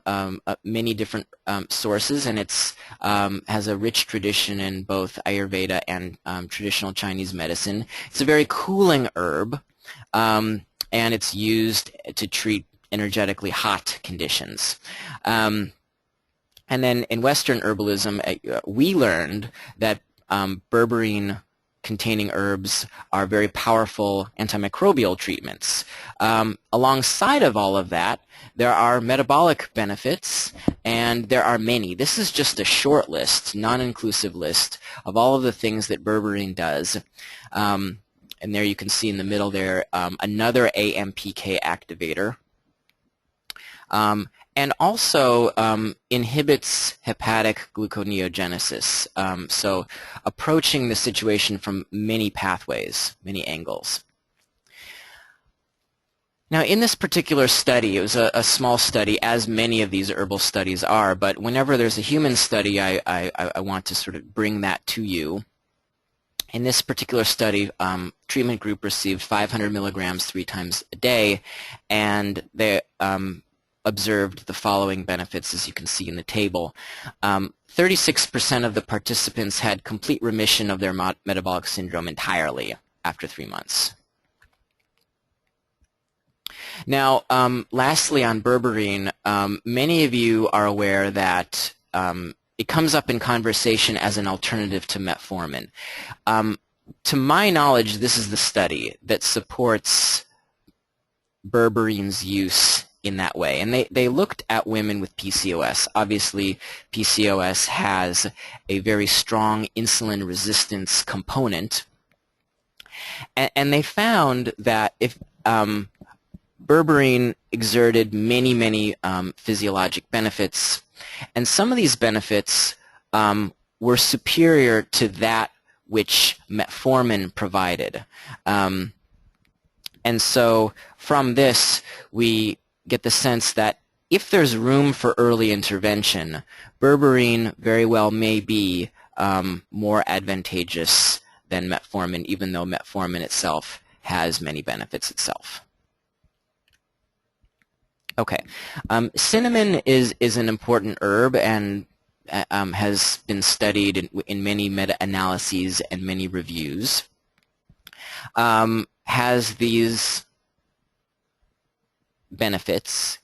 many different sources, and it's has a rich tradition in both Ayurveda and traditional Chinese medicine. It's a very cooling herb, and it's used to treat energetically hot conditions. And then in Western herbalism, we learned that berberine-containing herbs are very powerful antimicrobial treatments. Alongside of all of that, there are metabolic benefits, and there are many. This is just a short list, non-inclusive list, of all of the things that berberine does. And there you can see in the middle there another AMPK activator. And also inhibits hepatic gluconeogenesis, so approaching the situation from many pathways, many angles. Now, in this particular study, it was a small study, as many of these herbal studies are, but whenever there's a human study, I want to sort of bring that to you. In this particular study, treatment group received 500 milligrams 3 times a day, and they observed the following benefits, as you can see in the table. 36% of the participants had complete remission of their metabolic syndrome entirely after 3 months. Now, lastly on berberine, many of you are aware that it comes up in conversation as an alternative to metformin. To my knowledge, this is the study that supports berberine's use in that way. And they looked at women with PCOS. Obviously, PCOS has a very strong insulin resistance component. And they found that if berberine exerted many physiologic benefits, and some of these benefits were superior to that which metformin provided. And so from this, we get the sense that if there's room for early intervention, berberine very well may be more advantageous than metformin, even though metformin itself has many benefits itself. Okay, cinnamon is an important herb and has been studied in many meta-analyses and many reviews. Has these benefits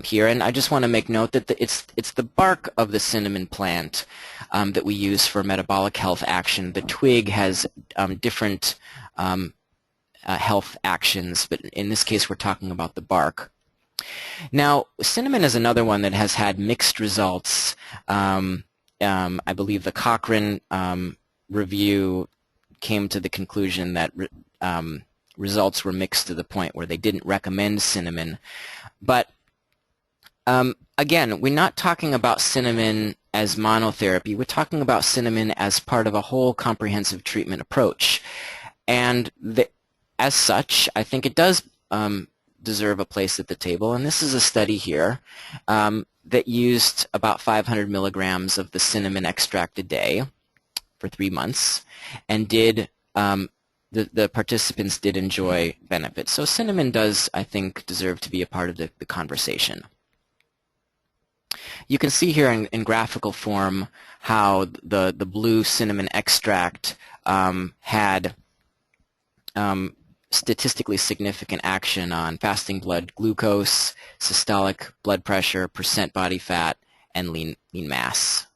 here, and I just want to make note that it's the bark of the cinnamon plant that we use for metabolic health action. The twig has different health actions, but in this case we're talking about the bark. Now, cinnamon is another one that has had mixed results. I believe the Cochrane review came to the conclusion that results were mixed to the point where they didn't recommend cinnamon. But again, we're not talking about cinnamon as monotherapy. We're talking about cinnamon as part of a whole comprehensive treatment approach. And as such, I think it does deserve a place at the table, and this is a study here that used about 500 milligrams of the cinnamon extract a day for 3 months, and did the participants did enjoy benefits. So cinnamon does, I think, deserve to be a part of the conversation. You can see here in graphical form how the blue cinnamon extract had statistically significant action on fasting blood glucose, systolic blood pressure, percent body fat, and lean mass.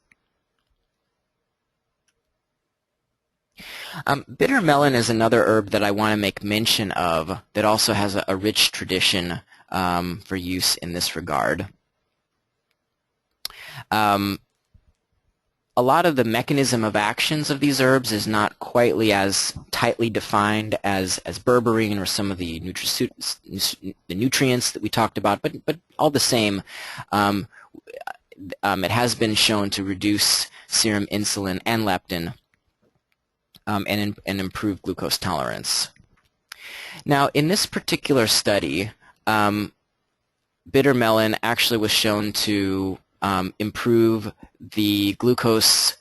Bitter melon is another herb that I want to make mention of that also has a rich tradition for use in this regard. A lot of the mechanism of actions of these herbs is not quite as tightly defined as berberine or some of the nutrients that we talked about, but all the same, it has been shown to reduce serum insulin and leptin and improve glucose tolerance. Now, in this particular study, bitter melon actually was shown to improve the glucose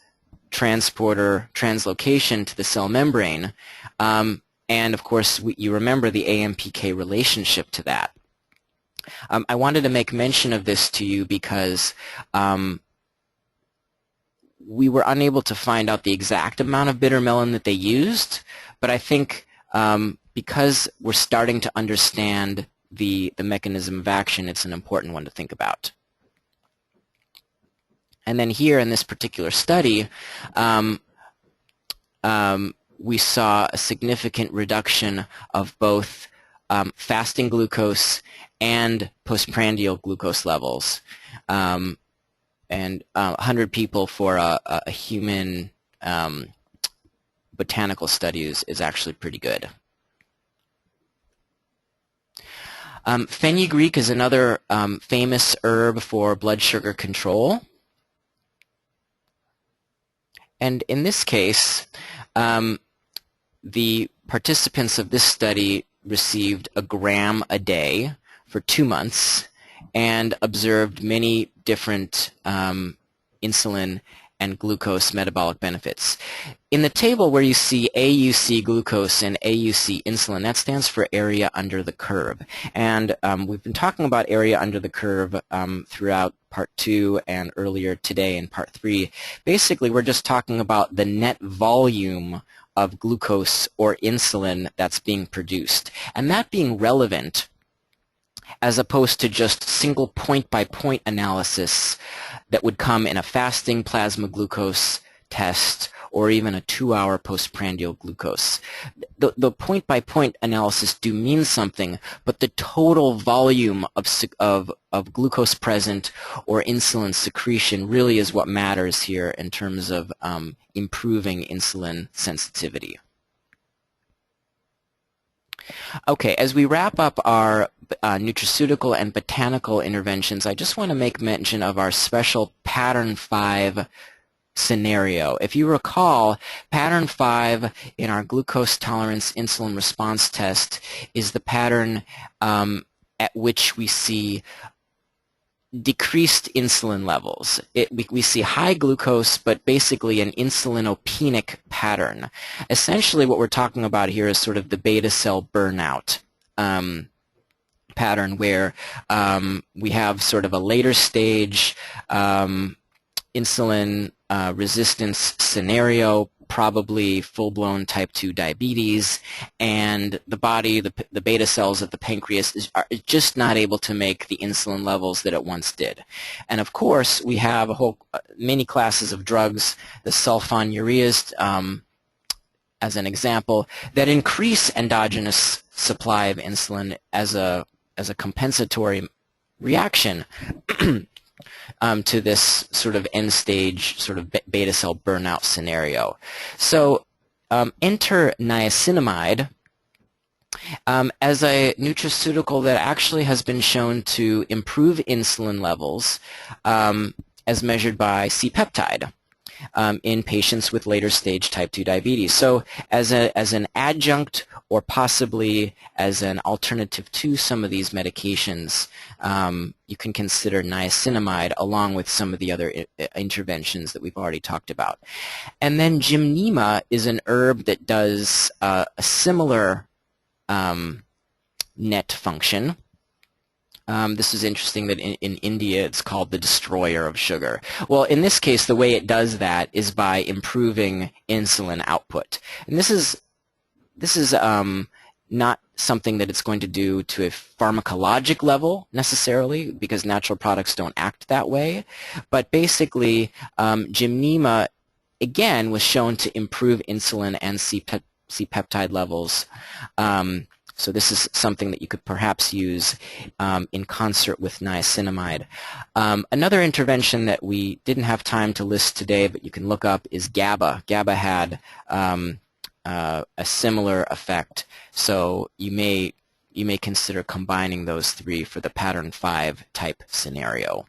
transporter translocation to the cell membrane, and of course you remember the AMPK relationship to that. I wanted to make mention of this to you because we were unable to find out the exact amount of bitter melon that they used, but I think because we're starting to understand the mechanism of action, it's an important one to think about. And then here in this particular study, we saw a significant reduction of both fasting glucose and postprandial glucose levels. And 100 people for a human botanical study is actually pretty good. Fenugreek is another famous herb for blood sugar control. And in this case, the participants of this study received 1 gram a day for 2 months and observed many different insulin and glucose metabolic benefits. In the table where you see AUC glucose and AUC insulin, that stands for area under the curve. And we've been talking about area under the curve throughout Part 2 and earlier today in Part 3. Basically, we're just talking about the net volume of glucose or insulin that's being produced. And that being relevant as opposed to just single point-by-point analysis that would come in a fasting plasma glucose test or even a 2-hour postprandial glucose. The point-by-point analysis do mean something, but the total volume of glucose present or insulin secretion really is what matters here in terms of improving insulin sensitivity. Okay, as we wrap up our nutraceutical and botanical interventions, I just want to make mention of our special Pattern 5 scenario. If you recall, Pattern 5 in our glucose tolerance insulin response test is the pattern at which we see decreased insulin levels. We see high glucose, but basically an insulinopenic pattern. Essentially what we're talking about here is sort of the beta cell burnout pattern where we have sort of a later stage insulin resistance scenario, probably full-blown type 2 diabetes, and the body, the beta cells of the pancreas are just not able to make the insulin levels that it once did. And of course, we have many classes of drugs, the sulfonylureas as an example, that increase endogenous supply of insulin as a compensatory reaction to this sort of end-stage sort of beta cell burnout scenario. So enter niacinamide as a nutraceutical that actually has been shown to improve insulin levels as measured by C-peptide in patients with later stage type 2 diabetes. So as an adjunct or possibly as an alternative to some of these medications, you can consider niacinamide along with some of the other interventions that we've already talked about. And then gymnema is an herb that does a similar net function. This is interesting that in India it's called the destroyer of sugar. Well, in this case, the way it does that is by improving insulin output. And this is not something that it's going to do to a pharmacologic level necessarily, because natural products don't act that way. But basically, gymnema, again, was shown to improve insulin and C-peptide levels. So this is something that you could perhaps use in concert with niacinamide. Another intervention that we didn't have time to list today, but you can look up, is GABA. GABA had a similar effect. So you may consider combining those three for the pattern 5 type scenario.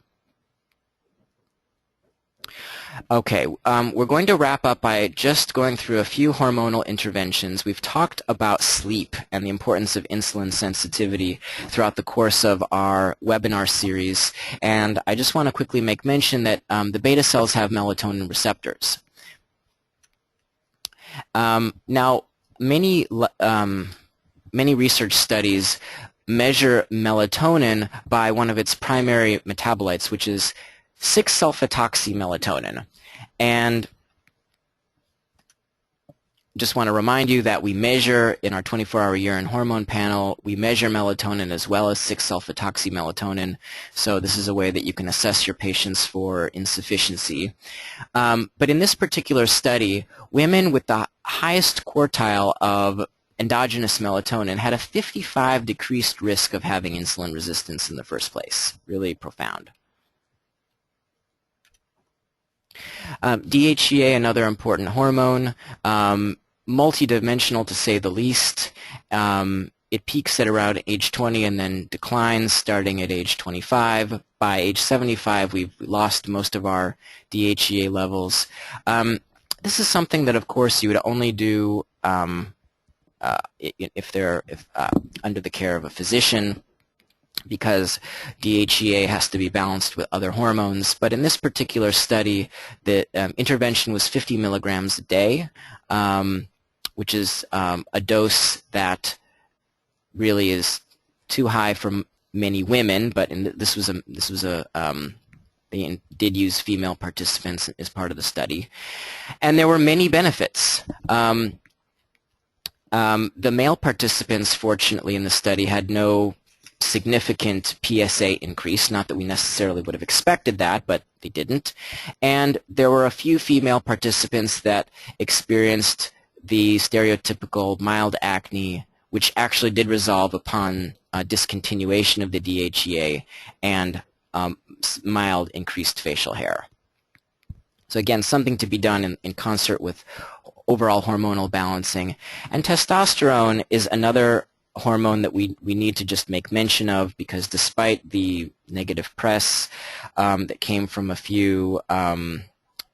Okay, we're going to wrap up by just going through a few hormonal interventions. We've talked about sleep and the importance of insulin sensitivity throughout the course of our webinar series, and I just want to quickly make mention that the beta cells have melatonin receptors. Now, many research studies measure melatonin by one of its primary metabolites, which is 6-sulfathoxymelatonin. And just want to remind you that we measure in our 24-hour urine hormone panel, we measure melatonin as well as 6-sulfathoxymelatonin. So this is a way that you can assess your patients for insufficiency. But in this particular study, women with the highest quartile of endogenous melatonin had a 55 decreased risk of having insulin resistance in the first place. Really profound. DHEA, another important hormone, multidimensional to say the least. It peaks at around age 20 and then declines starting at age 25. By age 75, we've lost most of our DHEA levels. This is something that, of course, you would only do if under the care of a physician, because DHEA has to be balanced with other hormones. But in this particular study, the intervention was 50 milligrams a day, which is a dose that really is too high for many women. But they did use female participants as part of the study, and there were many benefits. The male participants, fortunately, in the study had no significant PSA increase, not that we necessarily would have expected that, but they didn't. And there were a few female participants that experienced the stereotypical mild acne, which actually did resolve upon discontinuation of the DHEA and mild increased facial hair. So again, something to be done in concert with overall hormonal balancing. And testosterone is another hormone that we need to just make mention of, because despite the negative press that came from a few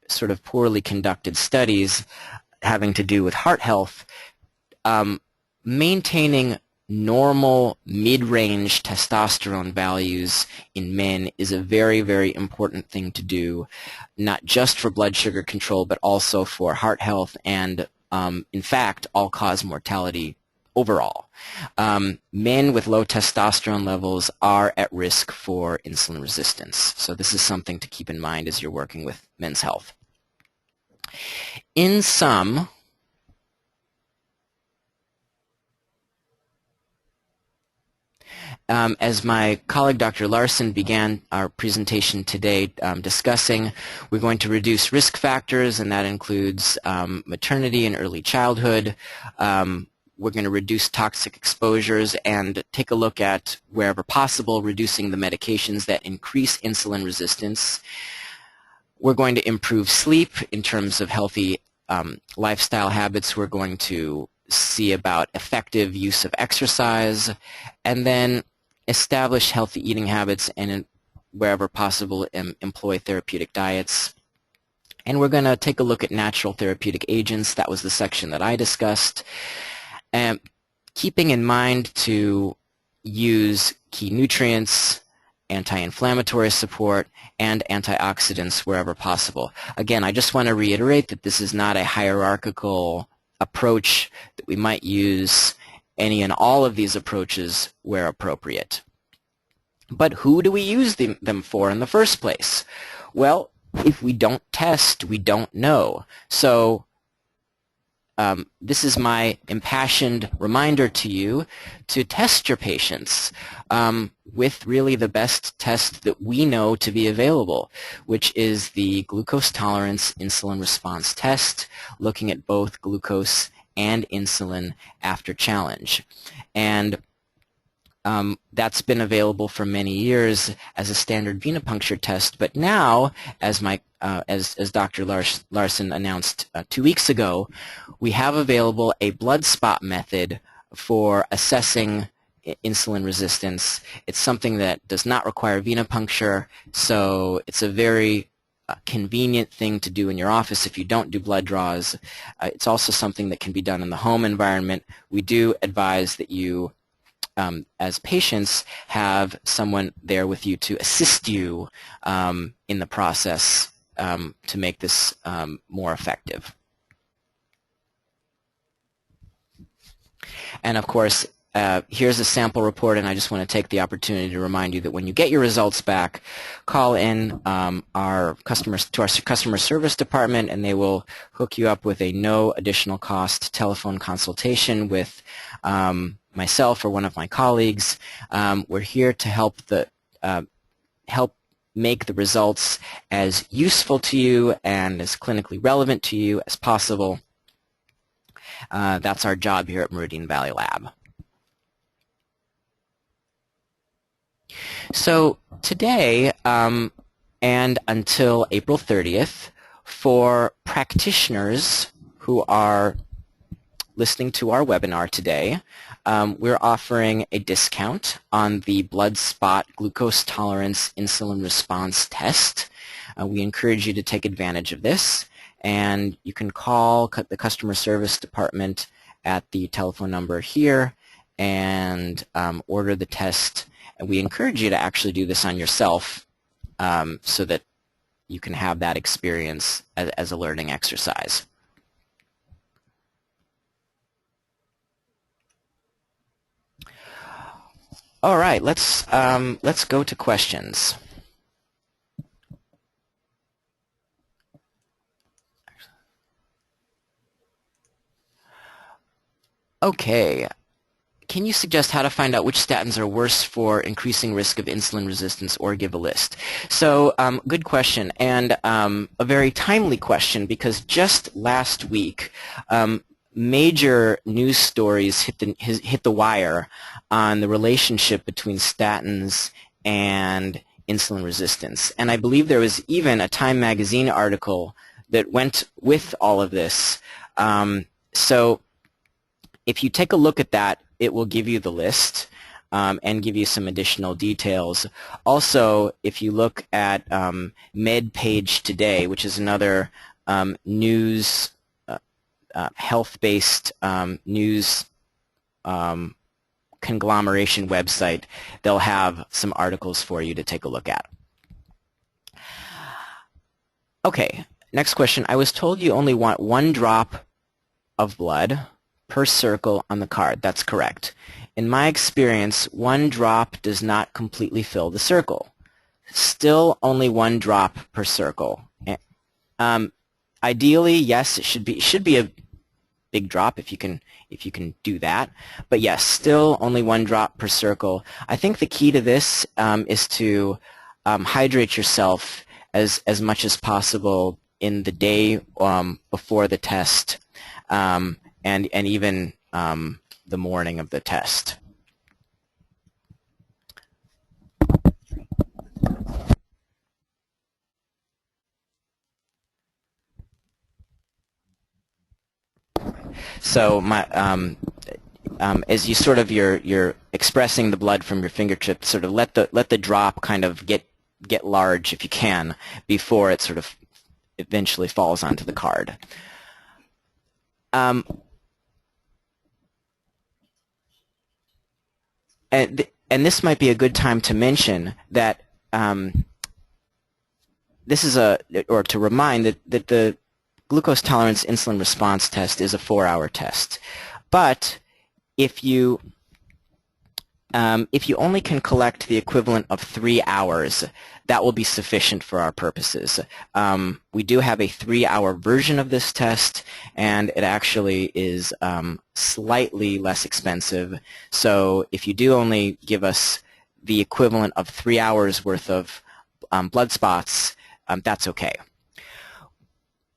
sort of poorly conducted studies having to do with heart health, maintaining normal mid-range testosterone values in men is a very, very important thing to do, not just for blood sugar control, but also for heart health and, in fact, all-cause mortality overall. Men with low testosterone levels are at risk for insulin resistance. So this is something to keep in mind as you're working with men's health. In sum, as my colleague Dr. Larsen began our presentation today discussing, we're going to reduce risk factors, and that includes maternity and early childhood. We're going to reduce toxic exposures and take a look at, wherever possible, reducing the medications that increase insulin resistance. We're going to improve sleep in terms of healthy lifestyle habits. We're going to see about effective use of exercise, and then establish healthy eating habits and, wherever possible, employ therapeutic diets. And we're going to take a look at natural therapeutic agents. That was the section that I discussed. keeping in mind to use key nutrients, anti-inflammatory support, and antioxidants wherever possible. Again, I just want to reiterate that this is not a hierarchical approach, that we might use any and all of these approaches where appropriate. But who do we use them for in the first place? Well, if we don't test, we don't know. So this is my impassioned reminder to you to test your patients with really the best test that we know to be available, which is the glucose tolerance insulin response test, looking at both glucose and insulin after challenge. And that's been available for many years as a standard venipuncture test, but now, as Dr. Larsen announced 2 weeks ago, we have available a blood spot method for assessing insulin resistance. It's something that does not require venipuncture, so it's a very convenient thing to do in your office if you don't do blood draws. It's also something that can be done in the home environment. We do advise that you as patients, have someone there with you to assist you in the process to make this more effective. And of course, here's a sample report, and I just want to take the opportunity to remind you that when you get your results back, call in our customer service department, and they will hook you up with a no additional cost telephone consultation with myself or one of my colleagues. We're here to help make the results as useful to you and as clinically relevant to you as possible. That's our job here at Meridian Valley Lab. So today and until April 30th, for practitioners who are listening to our webinar today, we're offering a discount on the blood spot glucose tolerance insulin response test. We encourage you to take advantage of this, and you can call the customer service department at the telephone number here and order the test. And we encourage you to actually do this on yourself so that you can have that experience as a learning exercise. All right, let's go to questions. Okay. Can you suggest how to find out which statins are worse for increasing risk of insulin resistance, or give a list? So, good question, and a very timely question, because just last week, major news stories hit the wire on the relationship between statins and insulin resistance. And I believe there was even a Time magazine article that went with all of this. So if you take a look at that, it will give you the list and give you some additional details. Also, if you look at MedPage Today, which is another news health-based news conglomeration website, they'll have some articles for you to take a look at. Okay, next question. I was told you only want 1 drop of blood per circle on the card. That's correct. In my experience, 1 drop does not completely fill the circle. Still only 1 drop per circle. Ideally, yes, it should be a big drop if you can do that. But yes, still only 1 drop per circle. I think the key to this is to hydrate yourself as much as possible in the day before the test, and even the morning of the test. So as you sort of you're expressing the blood from your fingertips, sort of let the drop kind of get large if you can before it sort of eventually falls onto the card. and this might be a good time to mention that this is or to remind that the glucose tolerance insulin response test is a 4-hour test. But if you only can collect the equivalent of 3 hours, that will be sufficient for our purposes. We do have a 3-hour version of this test, and it actually is slightly less expensive. So if you do only give us the equivalent of 3 hours worth of blood spots, that's okay.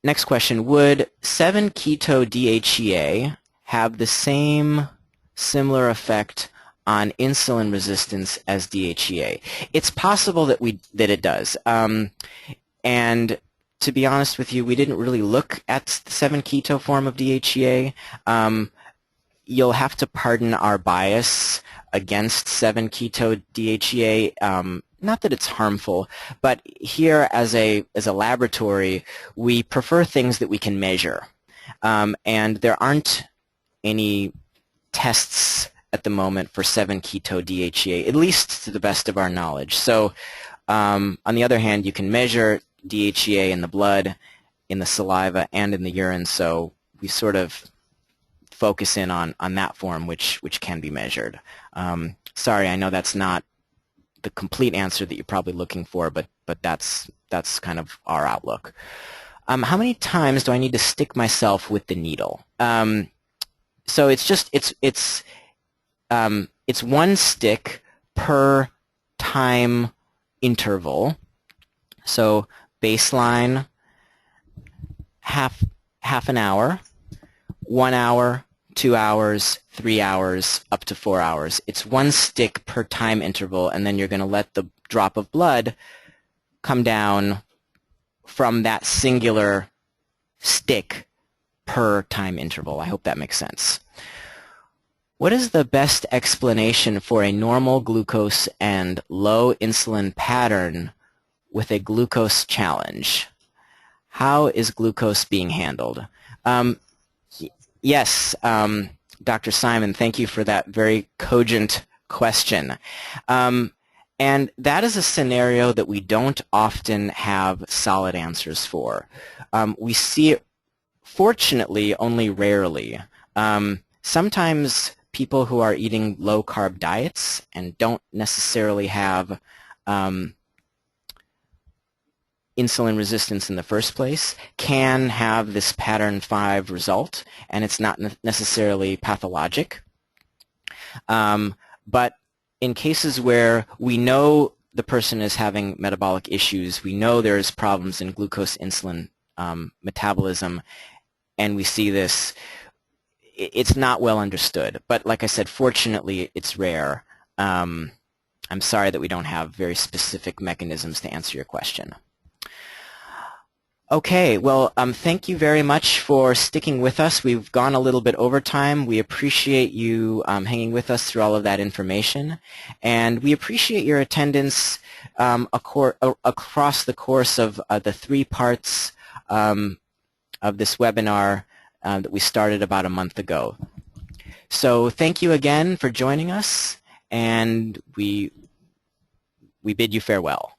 Next question, would 7-keto DHEA have the same similar effect on insulin resistance as DHEA? It's possible that it does. And to be honest with you, we didn't really look at the 7-keto form of DHEA. You'll have to pardon our bias against 7-keto DHEA. Not that it's harmful, but here as a laboratory, we prefer things that we can measure. And there aren't any tests at the moment for 7-keto DHEA, at least to the best of our knowledge. So on the other hand, you can measure DHEA in the blood, in the saliva, and in the urine, so we sort of focus in on that form which can be measured. Sorry, I know that's not the complete answer that you're probably looking for, but that's kind of our outlook. How many times do I need to stick myself with the needle? So it's one stick per time interval. So baseline, half an hour, 1 hour, 2 hours, 3 hours, up to 4 hours. It's one stick per time interval, and then you're going to let the drop of blood come down from that singular stick per time interval. I hope that makes sense. What is the best explanation for a normal glucose and low insulin pattern with a glucose challenge? How is glucose being handled? Yes, Dr. Simon, thank you for that very cogent question. And that is a scenario that we don't often have solid answers for. We see it, fortunately, only rarely. Sometimes people who are eating low-carb diets and don't necessarily have insulin resistance in the first place can have this pattern 5 result, and it's not necessarily pathologic. But in cases where we know the person is having metabolic issues, we know there's problems in glucose-insulin metabolism, and we see this, it's not well understood. But like I said, fortunately, it's rare. I'm sorry that we don't have very specific mechanisms to answer your question. Okay, well, thank you very much for sticking with us. We've gone a little bit over time. We appreciate you hanging with us through all of that information, and we appreciate your attendance across the course of the 3 parts of this webinar that we started about a month ago. So thank you again for joining us, and we bid you farewell.